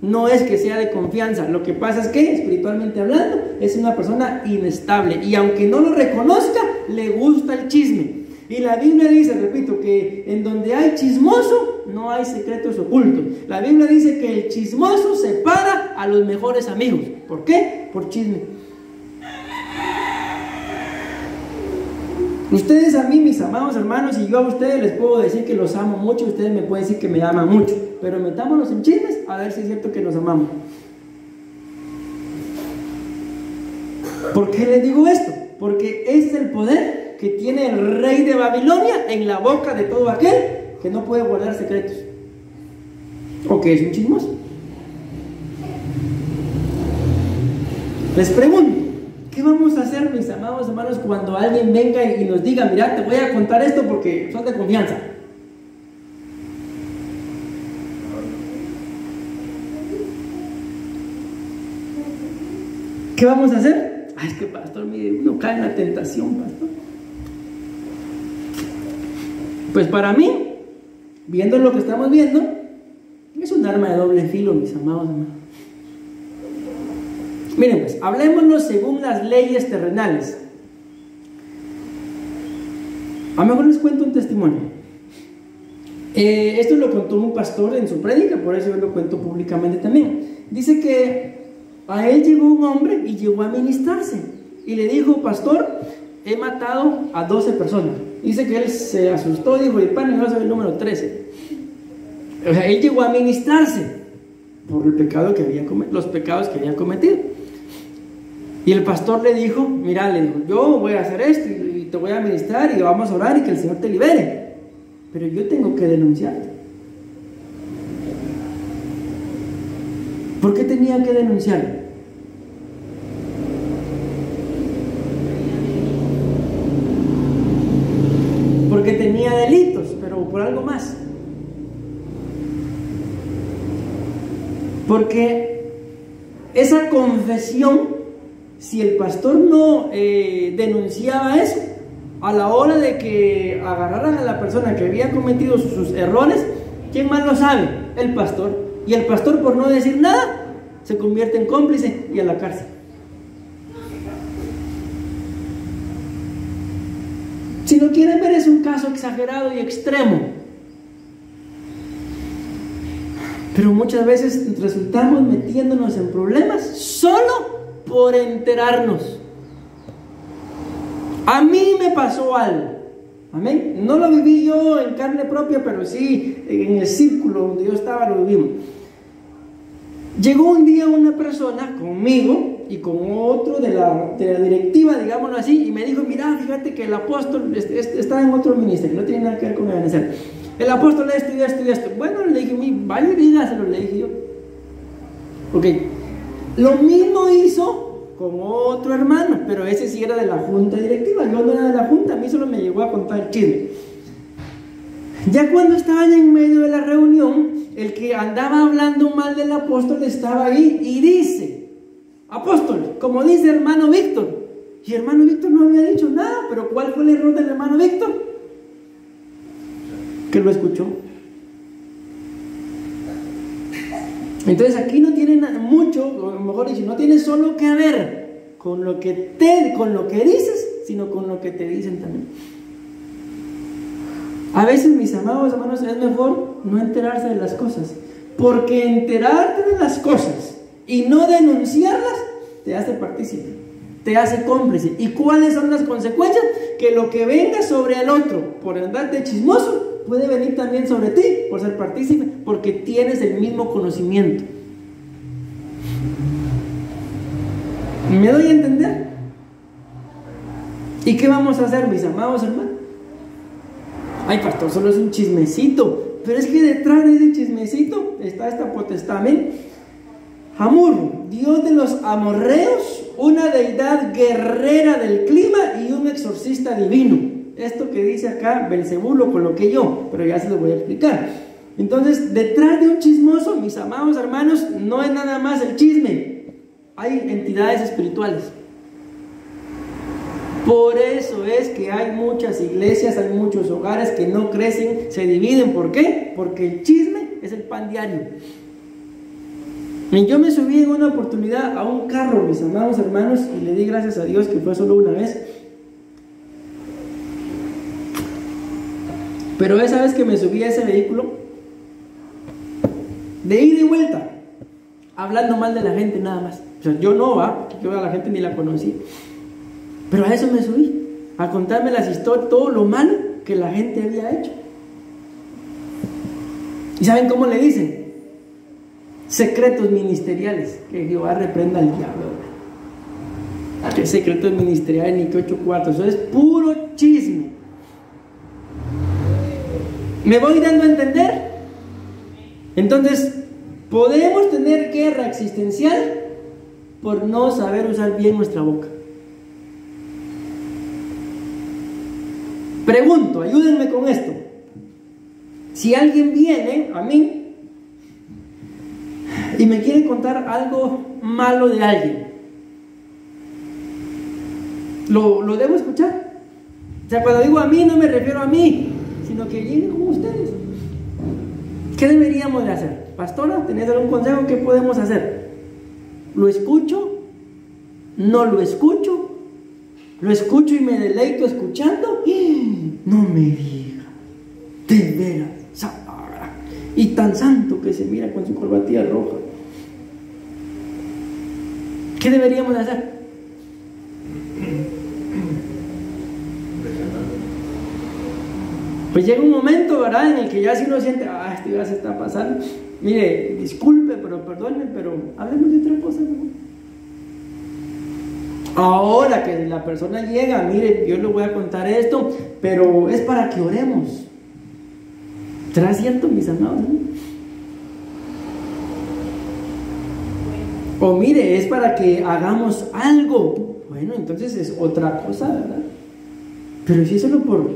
No es que sea de confianza, lo que pasa es que espiritualmente hablando es una persona inestable y aunque no lo reconozca, le gusta el chisme. Y la Biblia dice, repito, que en donde hay chismoso no hay secretos ocultos. La Biblia dice que el chismoso separa a los mejores amigos. ¿Por qué? Por chisme. Ustedes a mí, mis amados hermanos, y yo a ustedes les puedo decir que los amo mucho, ustedes me pueden decir que me aman mucho, pero metámonos en chismes a ver si es cierto que nos amamos. ¿Por qué les digo esto? Porque ese es el poder que tiene el rey de Babilonia en la boca de todo aquel que no puede guardar secretos o que es un chismoso. Les pregunto, ¿qué vamos a hacer, mis amados hermanos, cuando alguien venga y nos diga, mira, te voy a contar esto porque son de confianza? ¿Qué vamos a hacer? Ay, es que pastor, mire, uno cae en la tentación, pastor. Pues para mí, viendo lo que estamos viendo, es un arma de doble filo, mis amados hermanos. Miren pues, hablémonos según las leyes terrenales. A lo mejor les cuento un testimonio. Esto lo contó un pastor en su prédica, por eso yo lo cuento públicamente también. Dice que a él llegó un hombre y llegó a ministrarse. Y le dijo, pastor, he matado a 12 personas. Dice que él se asustó, dijo, y pan, yo soy el número 13. O sea, él llegó a ministrarse por el pecado que había los pecados que había cometido. Y el pastor le dijo, mira, le dijo, yo voy a hacer esto y te voy a ministrar y vamos a orar y que el Señor te libere. Pero yo tengo que denunciarte. ¿Por qué tenía que denunciarlo? Porque tenía delitos, pero por algo más. Porque esa confesión, si el pastor no denunciaba eso, a la hora de que agarraran a la persona que había cometido sus errores, ¿quién más lo sabe? El pastor. Y el pastor, por no decir nada, se convierte en cómplice y a la cárcel. Si lo quieren ver, es un caso exagerado y extremo. Pero muchas veces resultamos metiéndonos en problemas solo por enterarnos. A mí me pasó algo. Amén. No lo viví yo en carne propia, pero sí en el círculo donde yo estaba lo vivimos. Llegó un día una persona conmigo y con otro de la directiva, digámoslo así, y me dijo, mira, fíjate que el apóstol está en otro ministerio, no tiene nada que ver con Ebenezer. El apóstol esto y esto y esto. Bueno, le dije, vaya y dígaselo, le dije yo. Ok. Lo mismo hizo con otro hermano, pero ese sí era de la junta directiva. Yo no era de la junta, a mí solo me llegó a contar el chisme. Ya cuando estaban en medio de la reunión, el que andaba hablando mal del apóstol estaba ahí y dice, apóstol, como dice hermano Víctor. Y hermano Víctor no había dicho nada, pero ¿cuál fue el error del hermano Víctor? Que lo escuchó. Entonces aquí no tiene mucho, o mejor dicho, no tiene solo que ver con lo que dices, sino con lo que te dicen también. A veces, mis amados hermanos, es mejor no enterarse de las cosas, porque enterarte de las cosas y no denunciarlas te hace partícipe, te hace cómplice. ¿Y cuáles son las consecuencias? Que lo que venga sobre el otro por andar de chismoso puede venir también sobre ti por ser partícipe, porque tienes el mismo conocimiento. ¿Me doy a entender? ¿Y qué vamos a hacer, mis amados hermanos? Ay, pastor, solo es un chismecito. Pero es que detrás de ese chismecito está esta potestad. Amén. Hamur, Dios de los amorreos, una deidad guerrera del clima y un exorcista divino. Esto que dice acá Belcebú lo coloqué yo, pero ya se lo voy a explicar. Entonces, detrás de un chismoso, mis amados hermanos, no es nada más el chisme. Hay entidades espirituales. Por eso es que hay muchas iglesias, hay muchos hogares que no crecen, se dividen. ¿Por qué? Porque el chisme es el pan diario. Y yo me subí en una oportunidad a un carro, mis amados hermanos, y le di gracias a Dios que fue solo una vez. Pero esa vez que me subí a ese vehículo, de ida y vuelta, hablando mal de la gente nada más. O sea, yo a la gente ni la conocí. Pero a eso me subí, a contarme las historias, todo lo malo que la gente había hecho. ¿Y saben cómo le dicen? Secretos ministeriales. Que Jehová reprenda al diablo. ¿Qué secretos ministeriales ni que 8 cuartos? Eso es puro chisme. ¿Me voy dando a entender? Entonces, podemos tener guerra existencial por no saber usar bien nuestra boca. Pregunto, ayúdenme con esto. Si alguien viene a mí y me quiere contar algo malo de alguien, ¿lo debo escuchar? O sea, cuando digo a mí no me refiero a mí, sino que lleguen como ustedes. ¿Qué deberíamos de hacer? Pastora, ¿tenés algún consejo? ¿Qué podemos hacer? ¿Lo escucho? ¿No lo escucho? ¿Lo escucho y me deleito escuchando? No me diga, de veras, y tan santo que se mira con su corbatilla roja. ¿Qué deberíamos de hacer? Pues llega un momento, ¿verdad?, en el que ya si uno siente, este ya se está pasando, mire, disculpe, pero perdone, pero hablemos de otra cosa, ¿no? Ahora que la persona llega, mire, yo le voy a contar esto, pero es para que oremos. ¿Será cierto, mis amados? O mire, es para que hagamos algo. Bueno, entonces es otra cosa, ¿verdad? Pero si es solo por...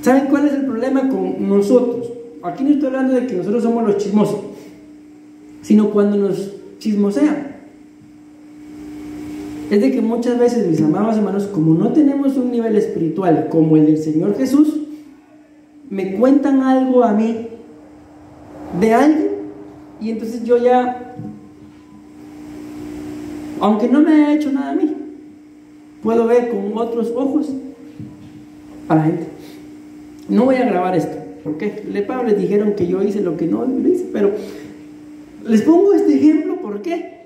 ¿Saben cuál es el problema con nosotros? Aquí no estoy hablando de que nosotros somos los chismosos, sino cuando nos chismosean. Es de que muchas veces, mis amados hermanos, como no tenemos un nivel espiritual como el del Señor Jesús, me cuentan algo a mí de alguien, y entonces yo ya, aunque no me haya hecho nada a mí, puedo ver con otros ojos a la gente. No voy a grabar esto, porque les dijeron que yo hice lo que no lo hice, pero les pongo este ejemplo, ¿por qué?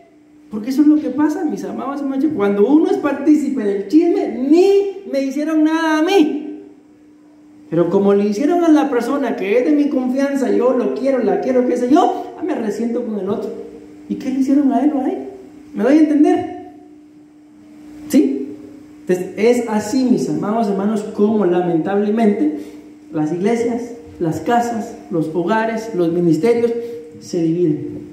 Porque eso es lo que pasa, mis amados hermanos. Cuando uno es partícipe del chisme, ni me hicieron nada a mí, pero como le hicieron a la persona que es de mi confianza, yo lo quiero, la quiero, qué sé yo, me resiento con el otro. ¿Y qué le hicieron a él o a él? ¿Me doy a entender? ¿Sí? Entonces es así, mis amados hermanos, como lamentablemente las iglesias, las casas, los hogares, los ministerios se dividen.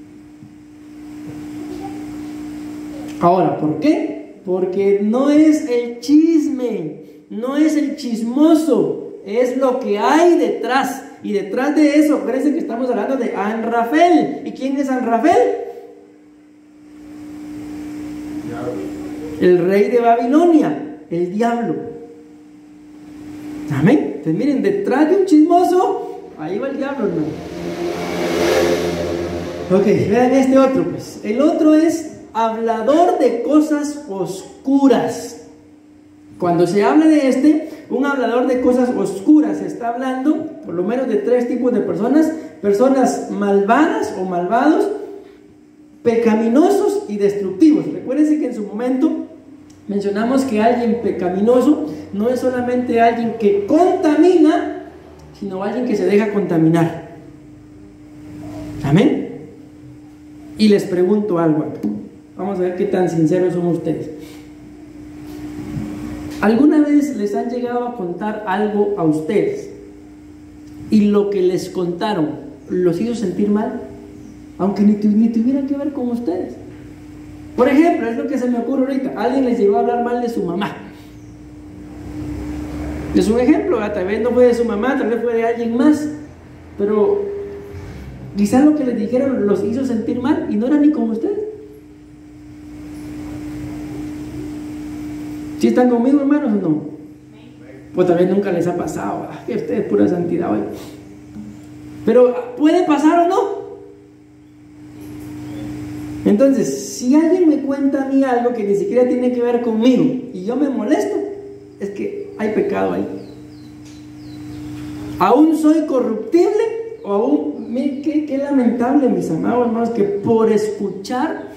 Ahora, ¿por qué? Porque no es el chisme, no es el chismoso, es lo que hay detrás. Y detrás de eso, parece que estamos hablando de Anrafel. ¿Y quién es Anrafel? El rey de Babilonia, el diablo. Amén. Entonces miren, detrás de un chismoso, ahí va el diablo, hermano. Ok, vean este otro, pues. El otro es hablador de cosas oscuras. Cuando se habla de un hablador de cosas oscuras, se está hablando por lo menos de 3 tipos de personas: personas malvadas o malvados, pecaminosos y destructivos. Recuérdense que en su momento mencionamos que alguien pecaminoso no es solamente alguien que contamina, sino alguien que se deja contaminar. Amén. Y les pregunto algo aquí. Vamos a ver qué tan sinceros son ustedes. ¿Alguna vez les han llegado a contar algo a ustedes y lo que les contaron los hizo sentir mal, aunque ni tuviera que ver con ustedes? Por ejemplo, es lo que se me ocurre ahorita: alguien les llegó a hablar mal de su mamá. Es un ejemplo, tal vez no fue de su mamá, tal vez fue de alguien más, pero quizás lo que les dijeron los hizo sentir mal y no era ni con ustedes. ¿Sí están conmigo, hermanos, o no? Pues tal vez nunca les ha pasado, que ustedes pura santidad hoy. Pero ¿puede pasar o no? Entonces, si alguien me cuenta a mí algo que ni siquiera tiene que ver conmigo y yo me molesto, es que hay pecado ahí. ¿Aún soy corruptible? ¿O aún? Qué lamentable, mis amados hermanos, que por escuchar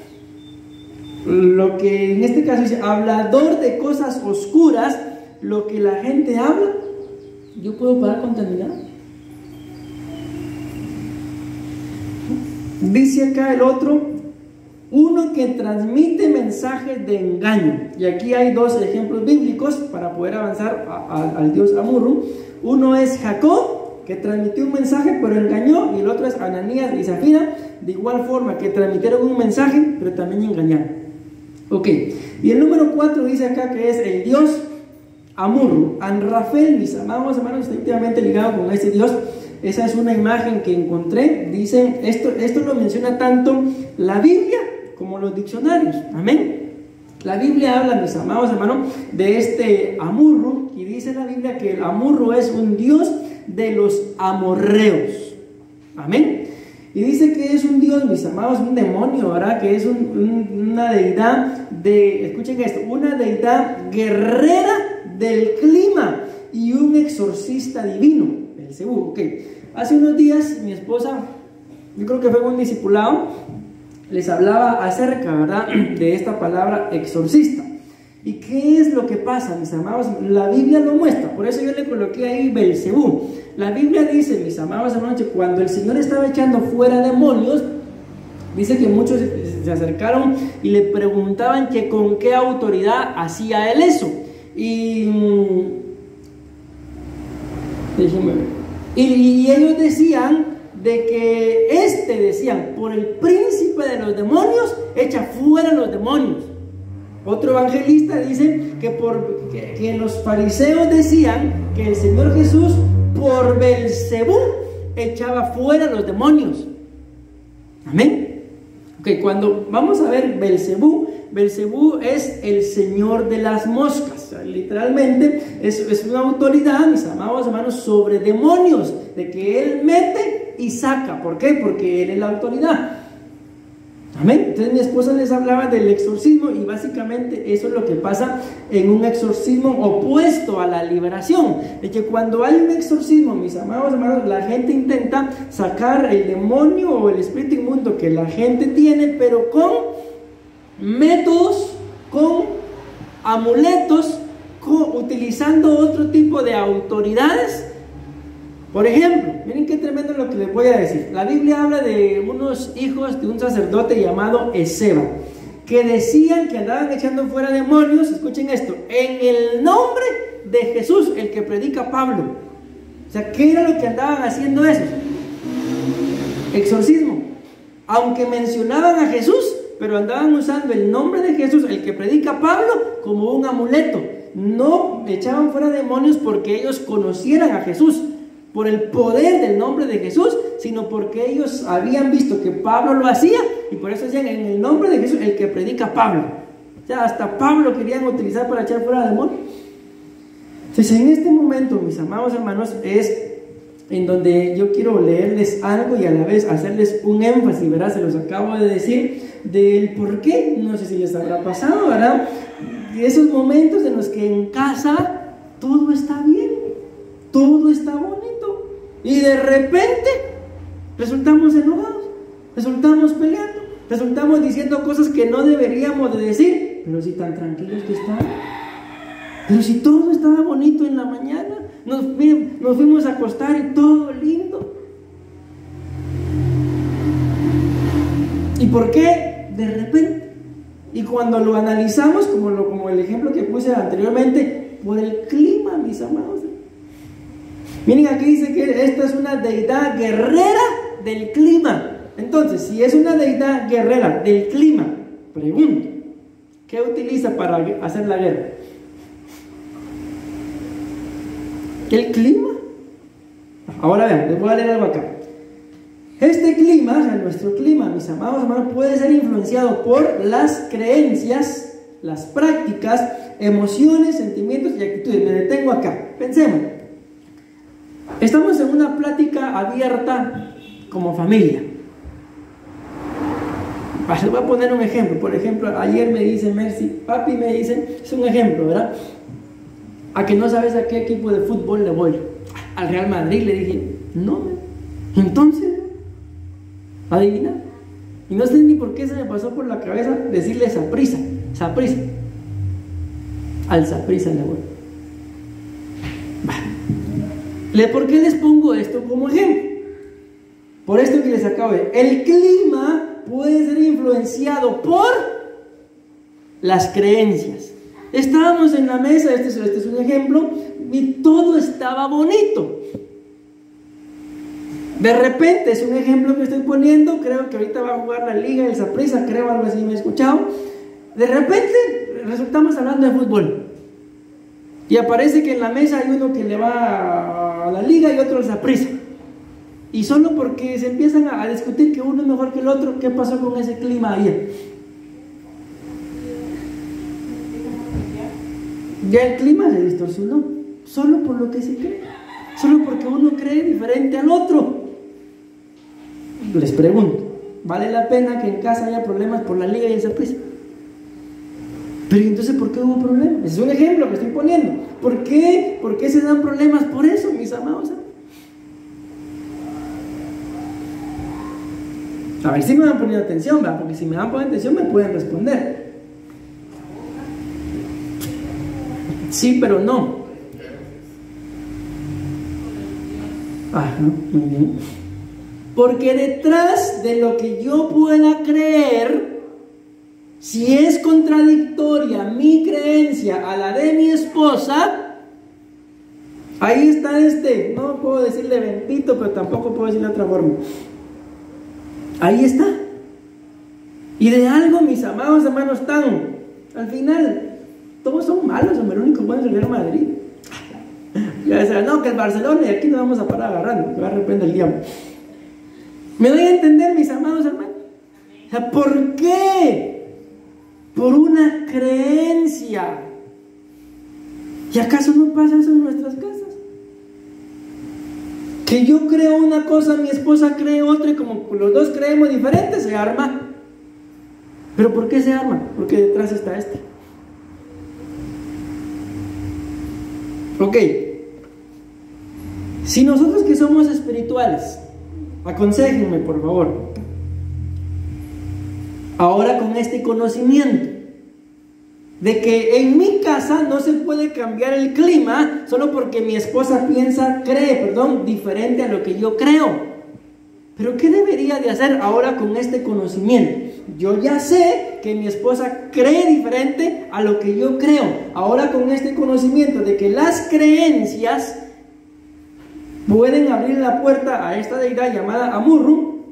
lo que en este caso dice, hablador de cosas oscuras, lo que la gente habla, yo puedo parar contaminado. Dice acá el otro, uno que transmite mensajes de engaño. Y aquí hay dos ejemplos bíblicos para poder avanzar al dios Amurru. Uno es Jacob, que transmitió un mensaje pero engañó, y el otro es Ananías y Zafira, de igual forma que transmitieron un mensaje pero también engañaron. Ok, y el número 4 dice acá que es el dios Amurru. Anrafel, mis amados hermanos, está íntimamente ligado con ese dios. Esa es una imagen que encontré. Dicen, esto lo menciona tanto la Biblia como los diccionarios. Amén. La Biblia habla, mis amados hermanos, de este Amurru, y dice la Biblia que el Amurru es un dios de los amorreos. Amén. Y dice que es un dios, mis amados, un demonio, ¿verdad? Que es una deidad escuchen esto, una deidad guerrera del clima y un exorcista divino, Belcebú. Ok, hace unos días mi esposa, yo creo que fue un discipulado, les hablaba acerca, ¿verdad?, de esta palabra exorcista. ¿Y qué es lo que pasa, mis amados? La Biblia lo muestra, por eso yo le coloqué ahí Belcebú. La Biblia dice, mis amados hermanos, que cuando el Señor estaba echando fuera demonios, dice que muchos se acercaron y le preguntaban que con qué autoridad hacía él eso. Y ellos decían de que decían, por el príncipe de los demonios, echa fuera los demonios. Otro evangelista dice que los fariseos decían que el Señor Jesús por Belcebú echaba fuera los demonios. Amén. Ok, cuando vamos a ver Belcebú es el señor de las moscas. O sea, literalmente es una autoridad, mis amados hermanos, sobre demonios, de que él mete y saca. ¿Por qué? Porque él es la autoridad. Amén. Entonces mi esposa les hablaba del exorcismo, y básicamente eso es lo que pasa en un exorcismo opuesto a la liberación. De que cuando hay un exorcismo, mis amados hermanos, la gente intenta sacar el demonio o el espíritu inmundo que la gente tiene, pero con métodos, con amuletos, utilizando otro tipo de autoridades. Por ejemplo, miren qué tremendo lo que les voy a decir. La Biblia habla de unos hijos de un sacerdote llamado Esceva, que decían que andaban echando fuera demonios, escuchen esto, en el nombre de Jesús, el que predica Pablo. O sea, ¿qué era lo que andaban haciendo esos? Exorcismo. Aunque mencionaban a Jesús, pero andaban usando el nombre de Jesús, el que predica Pablo, como un amuleto. No echaban fuera demonios porque ellos conocieran a Jesús, por el poder del nombre de Jesús, sino porque ellos habían visto que Pablo lo hacía, y por eso decían en el nombre de Jesús, el que predica Pablo. O sea, hasta Pablo querían utilizar para echar fuera demonios. Entonces, en este momento, mis amados hermanos, es en donde yo quiero leerles algo y a la vez hacerles un énfasis, ¿verdad? Se los acabo de decir, del por qué, no sé si les habrá pasado, ¿verdad? Esos momentos en los que en casa todo está bien, todo está bonito, y de repente resultamos enojados, resultamos peleando, resultamos diciendo cosas que no deberíamos de decir. Pero si tan tranquilos que están, pero si todo estaba bonito en la mañana, nos fuimos a acostar y todo lindo. ¿Y por qué de repente? Y cuando lo analizamos, como el ejemplo que puse anteriormente, por el clima, mis amados. Miren, aquí dice que esta es una deidad guerrera del clima. Entonces, si es una deidad guerrera del clima, pregunto, ¿qué utiliza para hacer la guerra? ¿El clima? Ahora vean, les voy a leer algo acá. Este clima, o sea, nuestro clima, mis amados hermanos, puede ser influenciado por las creencias, las prácticas, emociones, sentimientos y actitudes. Me detengo acá. Pensemos. Estamos en una plática abierta como familia. Les voy a poner un ejemplo. Por ejemplo, ayer me dice Mercy, papi me dice, es un ejemplo, ¿verdad? A que no sabes a qué equipo de fútbol le voy. Al Real Madrid. Le dije, no. Entonces, adivina. Y no sé ni por qué se me pasó por la cabeza decirle Saprissa. Al Saprissa le voy. ¿Por qué les pongo esto como ejemplo? Por esto que les acabo de decir. El clima puede ser influenciado por las creencias. Estábamos en la mesa, este es un ejemplo, y todo estaba bonito. De repente, es un ejemplo que estoy poniendo, creo que ahorita va a jugar la liga del Saprissa, creo, algo así me he escuchado. De repente, resultamos hablando de fútbol. Y aparece que en la mesa hay uno que le va a la liga y otro al Saprissa. Y solo porque se empiezan a discutir que uno es mejor que el otro, ¿qué pasó con ese clima ayer? Ya el clima se distorsionó, solo por lo que se cree, solo porque uno cree diferente al otro. Les pregunto, ¿vale la pena que en casa haya problemas por la liga y el Saprissa? Pero entonces, ¿por qué hubo problemas? Es un ejemplo que estoy poniendo. ¿Por qué? ¿Por qué se dan problemas por eso, mis amados? A ver si me van poniendo atención, ¿verdad? Porque si me van poniendo atención me pueden responder. Sí, pero no. Muy bien. Porque detrás de lo que yo pueda creer, si es contradictoria mi creencia a la de mi esposa, ahí está no puedo decirle bendito, pero tampoco puedo decirle de otra forma. Ahí está. Y de algo, mis amados hermanos, al final, todos son malos, hombre, el único bueno es el Real Madrid. Ya decía, no, que el Barcelona, y aquí nos vamos a parar agarrando, que va a reprender el diablo. ¿Me doy a entender, mis amados hermanos? O sea, ¿por qué? Por una creencia. ¿Y acaso no pasa eso en nuestras casas? Que yo creo una cosa, mi esposa cree otra, y como los dos creemos diferente, se arma. ¿Pero por qué se arma? Porque detrás está esto. Ok. Si nosotros que somos espirituales, aconséjenme por favor, ahora con este conocimiento de que en mi casa no se puede cambiar el clima solo porque mi esposa cree diferente a lo que yo creo. Pero ¿qué debería de hacer ahora con este conocimiento? Yo ya sé que mi esposa cree diferente a lo que yo creo. Ahora con este conocimiento de que las creencias pueden abrir la puerta a esta deidad llamada Amurru,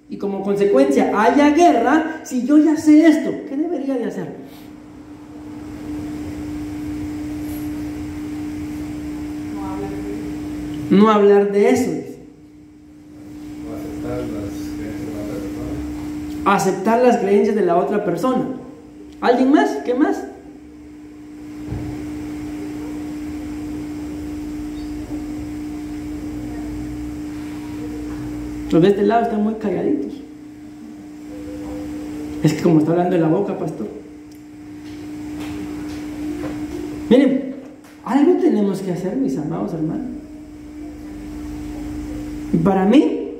y como consecuencia haya guerra, si yo ya sé esto, ¿qué debería de hacer? No hablar de eso. Aceptar las creencias de la otra persona. ¿Alguien más? ¿Qué más? Los de este lado están muy calladitos. Es que como está hablando de la boca, pastor. Miren, algo tenemos que hacer, mis amados hermanos. Y para mí,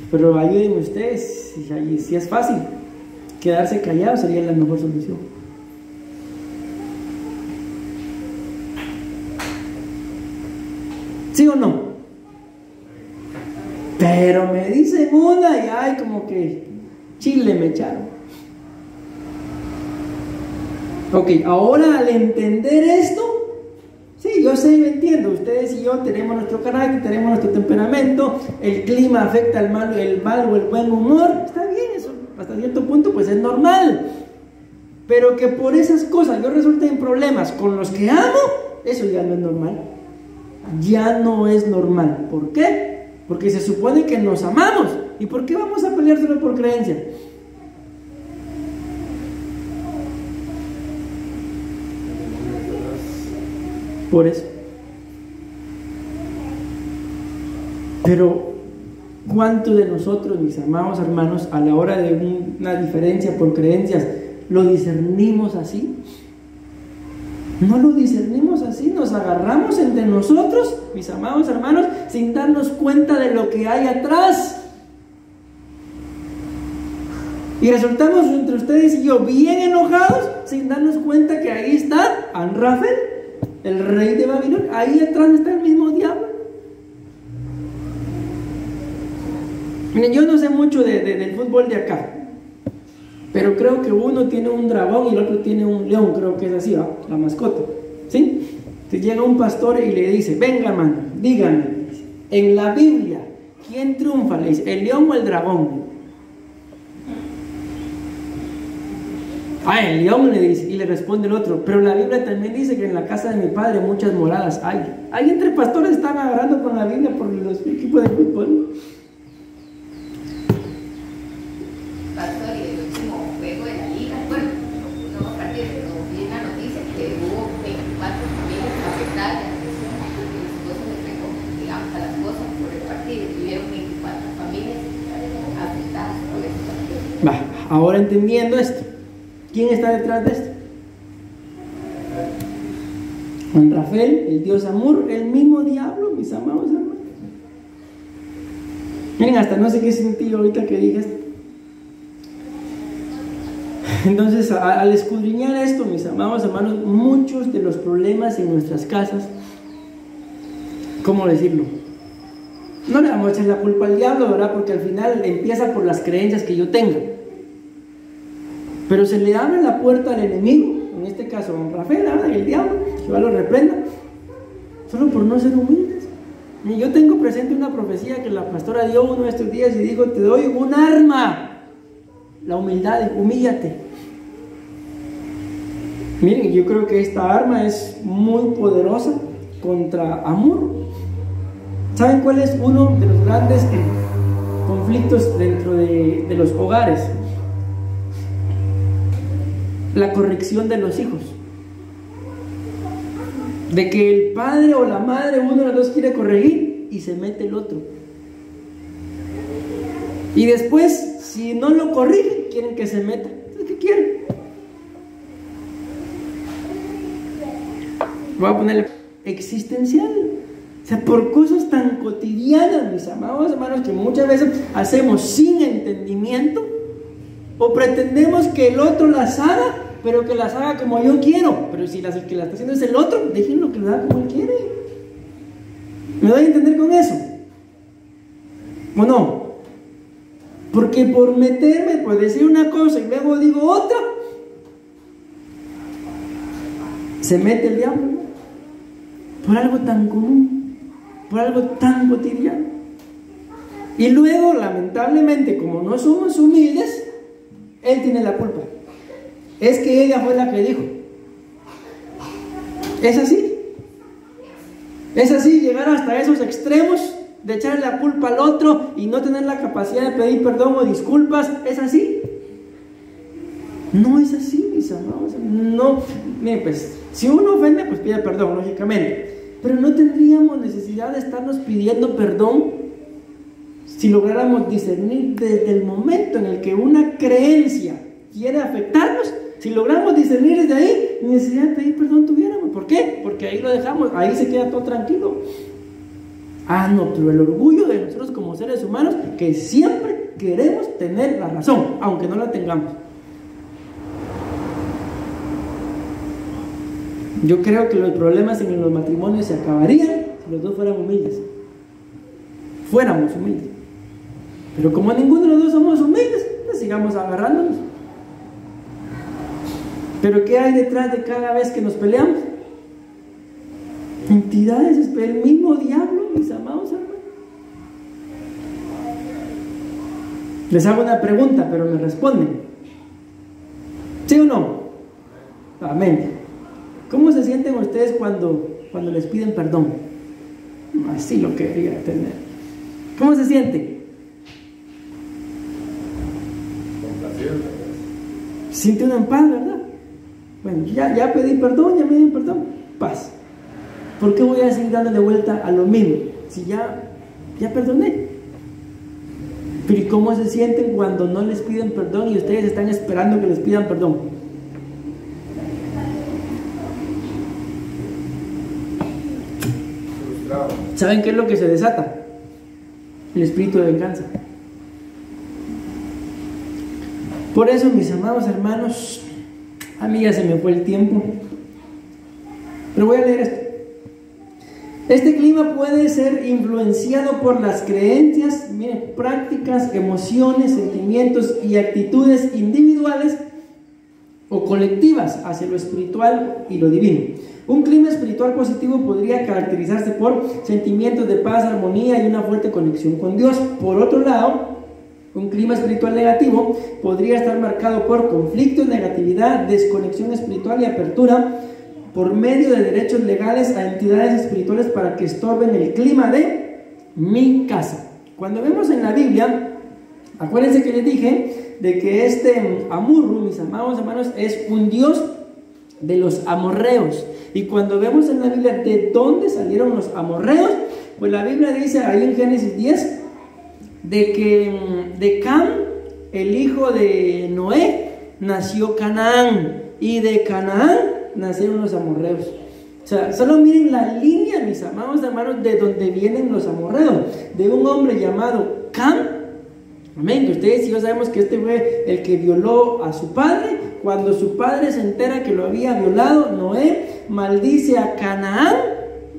pero ayúdenme ustedes, si es fácil, quedarse callado sería la mejor solución. ¿Sí o no? Pero me dicen una y ay, como que chile me echaron. Ok, ahora al entender esto, sí, yo sé, yo entiendo, ustedes y yo tenemos nuestro carácter, tenemos nuestro temperamento, el clima afecta el mal o el buen humor, está bien, eso hasta cierto punto pues es normal, pero que por esas cosas yo resulte en problemas con los que amo, eso ya no es normal, ya no es normal. ¿Por qué? Porque se supone que nos amamos. ¿Y por qué vamos a pelear solo por creencia? por eso. Pero, ¿cuántos de nosotros, mis amados hermanos, a la hora de una diferencia por creencias, lo discernimos así? No lo discernimos así, nos agarramos entre nosotros, mis amados hermanos, sin darnos cuenta de lo que hay atrás. Y resultamos entre ustedes y yo bien enojados, sin darnos cuenta que ahí está Anrafel, el rey de Babilonia. Ahí atrás está el mismo diablo. Miren, yo no sé mucho del fútbol de acá, pero creo que uno tiene un dragón y el otro tiene un león, creo que es así, ¿va? La mascota, ¿sí? Entonces llega un pastor y le dice: venga, hermano, díganme, en la Biblia, ¿quién triunfa? Le dice: ¿el león o el dragón? El león, le dice, y le responde el otro: pero la Biblia también dice que en la casa de mi padre muchas moradas hay. Ahí entre pastores están agarrando con la Biblia por los equipos de fútbol. Pastor, y el último juego de la liga, bueno, no partido, pero vi la noticia que hubo 24 familias afectadas de la presión. El esposo le pegó, digamos, a las cosas por el partido, y tuvieron 24 familias afectadas por ese partido. Ahora entendiendo esto, ¿quién está detrás de esto? Anrafel, el dios Amur, el mismo diablo, mis amados hermanos. Miren, hasta no sé qué sentí ahorita que dije esto. Entonces, al escudriñar esto, mis amados hermanos, muchos de los problemas en nuestras casas, ¿cómo decirlo? No le vamos a echar la culpa al diablo, ¿verdad? Porque al final empieza por las creencias que yo tenga. Pero se le abre la puerta al enemigo, en este caso a Rafael, el diablo, Jehová lo reprenda, solo por no ser humildes. Y yo tengo presente una profecía que la pastora dio uno de estos días y dijo: te doy un arma, la humildad, humíllate. Miren, yo creo que esta arma es muy poderosa contra Amur. ¿Saben cuál es uno de los grandes conflictos dentro de los hogares? La corrección de los hijos. De que el padre o la madre, uno de los dos quiere corregir y se mete el otro. Y después, si no lo corrigen, quieren que se meta. Entonces, ¿qué quieren? Voy a ponerle existencial. O sea, por cosas tan cotidianas, mis amados hermanos, que muchas veces hacemos sin entendimiento, o pretendemos que el otro las haga, pero que las haga como yo quiero. Pero si el que las está haciendo es el otro, déjenlo que lo haga como él quiere. ¿Me doy a entender con eso? ¿O no? Porque por meterme, por decir una cosa y luego digo otra, se mete el diablo, ¿no? Por algo tan común, por algo tan cotidiano. Y luego, lamentablemente, como no somos humildes, él tiene la culpa. Es que ella fue la que dijo. Es así. Es así, llegar hasta esos extremos de echarle la culpa al otro y no tener la capacidad de pedir perdón o disculpas. ¿Es así? No es así, mis amados. No, miren, pues, si uno ofende, pues pide perdón, lógicamente. Pero no tendríamos necesidad de estarnos pidiendo perdón si lográramos discernir desde el momento en el que una creencia quiere afectarnos. Si logramos discernir desde ahí, necesidad de pedir perdón tuviéramos. ¿Por qué? Porque ahí lo dejamos, ahí se queda todo tranquilo. No, pero el orgullo de nosotros como seres humanos, que siempre queremos tener la razón, aunque no la tengamos. Yo creo que los problemas en los matrimonios se acabarían si los dos fueran humildes. Fuéramos humildes. Pero como ninguno de los dos somos humildes, pues sigamos agarrándonos. Pero ¿qué hay detrás de cada vez que nos peleamos? Entidades, el mismo diablo, mis amados hermanos. Les hago una pregunta, pero me responden. ¿Sí o no? Amén. ¿Cómo se sienten ustedes cuando les piden perdón? Así lo quería tener. ¿Cómo se sienten? Siente uno en paz, ¿verdad? Bueno, ya pedí perdón, ya me dieron perdón. Paz. ¿Por qué voy a seguir dándole vuelta a lo mismo? Si ya perdoné. Pero ¿y cómo se sienten cuando no les piden perdón y ustedes están esperando que les pidan perdón? ¿Saben qué es lo que se desata? El espíritu de venganza. Por eso, mis amados hermanos, a mí ya se me fue el tiempo, pero voy a leer esto. Este clima puede ser influenciado por las creencias, miren, prácticas, emociones, sentimientos y actitudes individuales o colectivas hacia lo espiritual y lo divino. Un clima espiritual positivo podría caracterizarse por sentimientos de paz, armonía y una fuerte conexión con Dios. Por otro lado, un clima espiritual negativo podría estar marcado por conflictos, negatividad, desconexión espiritual y apertura por medio de derechos legales a entidades espirituales para que estorben el clima de mi casa. Cuando vemos en la Biblia, acuérdense que les dije de que este Amurru, mis amados hermanos, es un dios de los amorreos. Y cuando vemos en la Biblia de dónde salieron los amorreos, pues la Biblia dice ahí en Génesis 10 de que de Cam, el hijo de Noé, nació Canaán, y de Canaán nacieron los amorreos. O sea, solo miren la línea, mis amados hermanos, de donde vienen los amorreos, de un hombre llamado Cam. Amén, que ustedes y yo sabemos que este fue el que violó a su padre. Cuando su padre se entera que lo había violado, Noé maldice a Canaán.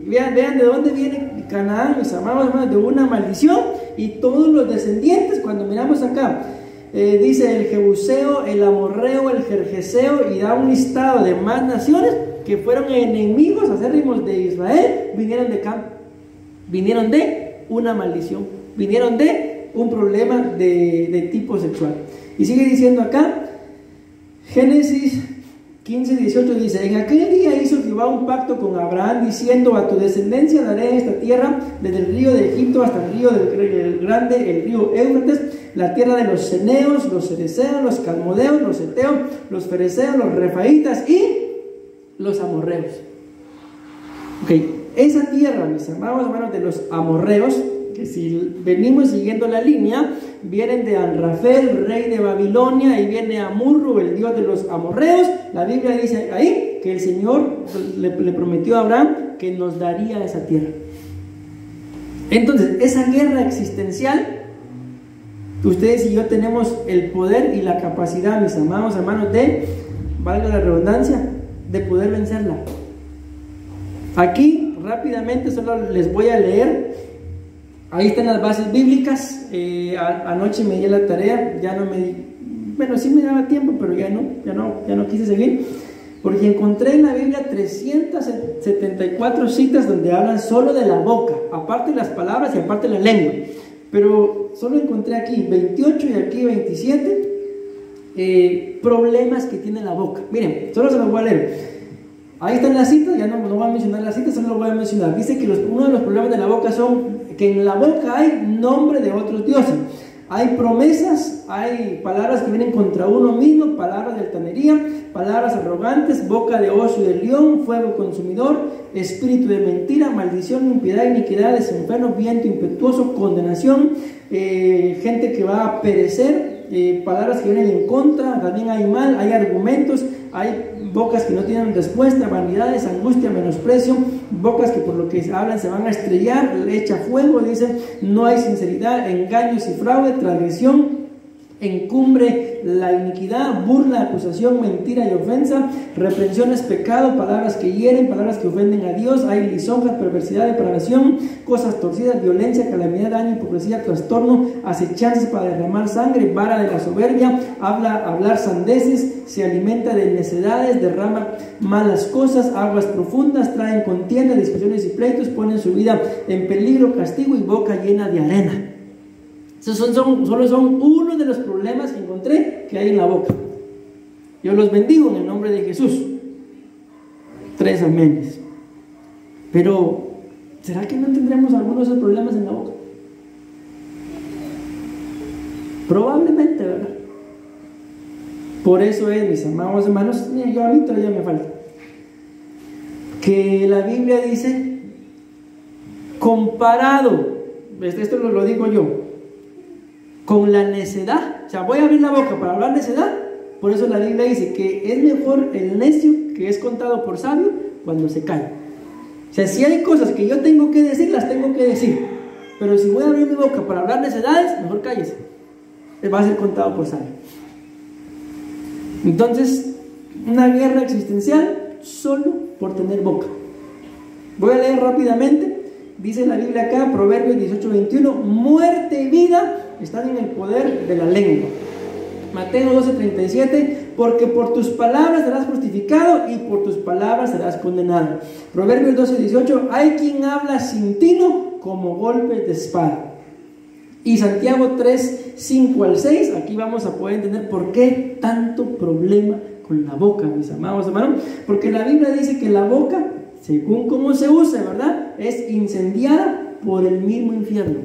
Vean de dónde viene Canaán, mis amados hermanos, de una maldición. Y todos los descendientes, cuando miramos acá, dice el Jebuseo, el Amorreo, el Gergeseo, y da un listado de más naciones que fueron enemigos acérrimos de Israel, vinieron de Cam, vinieron de una maldición, vinieron de un problema de tipo sexual. Y sigue diciendo acá, Génesis 15:18 dice: en aquel día hizo Jehová un pacto con Abraham, diciendo: a tu descendencia daré esta tierra, desde el río de Egipto hasta el río del grande, el río Éufrates, la tierra de los ceneos, los cerezeos, los calmodeos, los heteos, los fereceos, los refaitas y los amorreos. Ok, esa tierra, mis amados hermanos, de los amorreos, que si venimos siguiendo la línea, vienen de Anrafel, rey de Babilonia, y viene Amurru, el dios de los amorreos. La Biblia dice ahí que el Señor le prometió a Abraham que nos daría esa tierra. Entonces, esa guerra existencial, ustedes y yo tenemos el poder y la capacidad, mis amados hermanos, de, valga la redundancia, de poder vencerla. Aquí rápidamente solo les voy a leer. Ahí están las bases bíblicas. Anoche me di la tarea, ya no me, bueno, sí me daba tiempo, pero ya no quise seguir, porque encontré en la Biblia 374 citas donde hablan solo de la boca, aparte de las palabras y aparte de la lengua, pero solo encontré aquí 28 y aquí 27 problemas que tiene la boca. Miren, solo se los voy a leer. Ahí están las citas, ya no voy a mencionar las citas, solo lo voy a mencionar. Dice que uno de los problemas de la boca son que en la boca hay nombre de otros dioses, hay promesas, hay palabras que vienen contra uno mismo, palabras de altanería, palabras arrogantes, boca de oso y de león, fuego consumidor, espíritu de mentira, maldición, impiedad, iniquidad, desenfreno, viento impetuoso, condenación, gente que va a perecer, palabras que vienen en contra, también hay mal, hay argumentos, hay bocas que no tienen respuesta, vanidades, angustia, menosprecio, bocas que por lo que hablan se van a estrellar, echa fuego, dicen, no hay sinceridad, engaños y fraude, transgresión, encumbre, la iniquidad, burla, acusación, mentira y ofensa, reprensión es pecado, palabras que hieren, palabras que ofenden a Dios, hay lisonja, perversidad, depravación, cosas torcidas, violencia, calamidad, daño, hipocresía, trastorno, acechanzas para derramar sangre, vara de la soberbia, hablar sandeces, se alimenta de necedades, derrama malas cosas, aguas profundas, traen contienda, discusiones y pleitos, ponen su vida en peligro, castigo y boca llena de arena. Esos solo son uno de los problemas que encontré que hay en la boca. Yo los bendigo en el nombre de Jesús. 3 amenes. Pero, ¿será que no tendremos algunos de esos problemas en la boca? Probablemente, ¿verdad? Por eso es, mis amados hermanos, yo a mí todavía me falta. que la Biblia dice, comparado, esto lo digo yo, con la necedad, o sea, voy a abrir la boca para hablar necedad, por eso la Biblia dice que es mejor el necio que es contado por sabio cuando se calla. O sea, si hay cosas que yo tengo que decir, las tengo que decir, pero si voy a abrir mi boca para hablar necedades, mejor cállese, va a ser contado por sabio. Entonces, una guerra existencial solo por tener boca. Voy a leer rápidamente. Dice la Biblia acá, Proverbios 18:21, muerte y vida están en el poder de la lengua. Mateo 12:37, porque por tus palabras serás justificado y por tus palabras serás condenado. Proverbios 12:18, hay quien habla sin tino como golpes de espada. Y Santiago 3:5-6, aquí vamos a poder entender por qué tanto problema con la boca, mis amados hermanos. Porque la Biblia dice que la boca, según cómo se usa, ¿verdad?, es incendiada por el mismo infierno.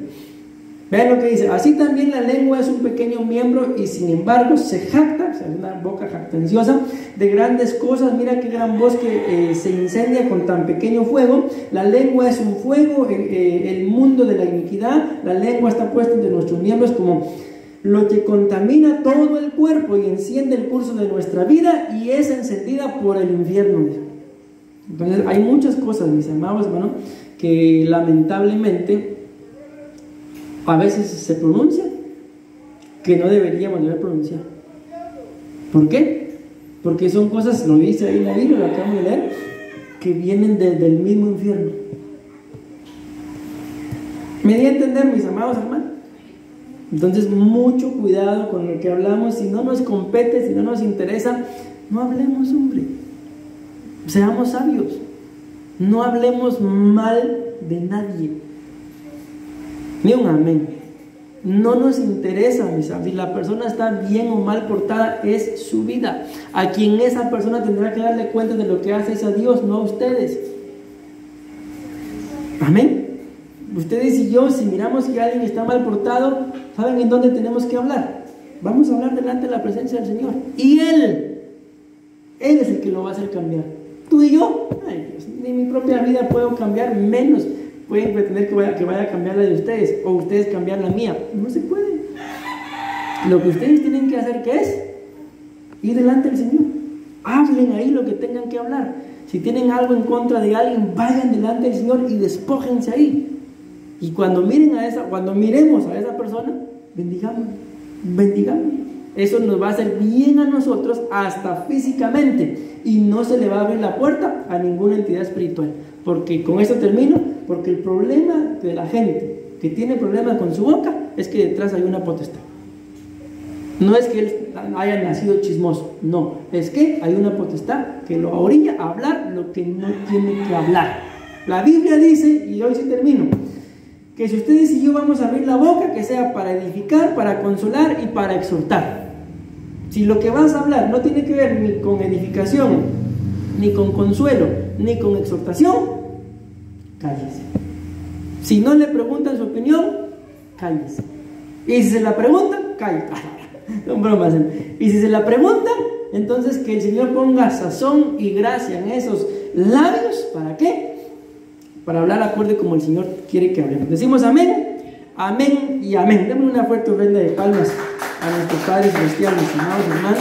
Vean lo que dice, así también la lengua es un pequeño miembro y sin embargo se jacta, o sea, es una boca jactanciosa, de grandes cosas. Mira qué gran bosque se incendia con tan pequeño fuego. La lengua es un fuego, el mundo de la iniquidad. La lengua está puesta entre nuestros miembros como lo que contamina todo el cuerpo y enciende el curso de nuestra vida y es encendida por el infierno. Entonces hay muchas cosas, mis amados hermanos, que lamentablemente a veces se pronuncia que no deberíamos de haber pronunciado. ¿Por qué? Porque son cosas, lo dice ahí en la Biblia, lo acabamos de leer, que vienen del mismo infierno. ¿Me di a entender, mis amados hermanos? Entonces, mucho cuidado con lo que hablamos. Si no nos compete, si no nos interesa, no hablemos, hombre. Seamos sabios. No hablemos mal de nadie. Ni un amén. No nos interesa, mis amigos. Si la persona está bien o mal portada, es su vida. A quien esa persona tendrá que darle cuenta de lo que hace es a Dios, no a ustedes. Amén. Ustedes y yo, si miramos que alguien está mal portado, ¿saben en dónde tenemos que hablar? Vamos a hablar delante de la presencia del Señor. Y Él es el que lo va a hacer cambiar. Tú y yo, ay Dios, ni mi propia vida puedo cambiar, menos pueden pretender que vaya a cambiar la de ustedes, o ustedes cambiar la mía. No se puede. Lo que ustedes tienen que hacer, ¿qué es? Ir delante del Señor. Hablen ahí lo que tengan que hablar. Si tienen algo en contra de alguien, vayan delante del Señor y despójense ahí. Y cuando miremos a esa persona, bendigamos. Eso nos va a hacer bien a nosotros, hasta físicamente, y no se le va a abrir la puerta a ninguna entidad espiritual. Porque con esto termino, porque el problema de la gente que tiene problemas con su boca es que detrás hay una potestad. No es que él haya nacido chismoso, no, es que hay una potestad que lo orilla a hablar lo que no tiene que hablar. La Biblia dice, y hoy sí termino, que si ustedes y yo vamos a abrir la boca, que sea para edificar, para consolar y para exhortar. Si lo que vas a hablar no tiene que ver ni con edificación, ni con consuelo, ni con exhortación, cállese. Si no le preguntan su opinión, cállese. Y si se la preguntan, cállese. Son bromas. Y si se la preguntan, entonces que el Señor ponga sazón y gracia en esos labios. ¿Para qué? Para hablar acorde como el Señor quiere que hablemos. Decimos amén, amén y amén. Demos una fuerte ofrenda de palmas a nuestro Padre Celestial, mis amados hermanos.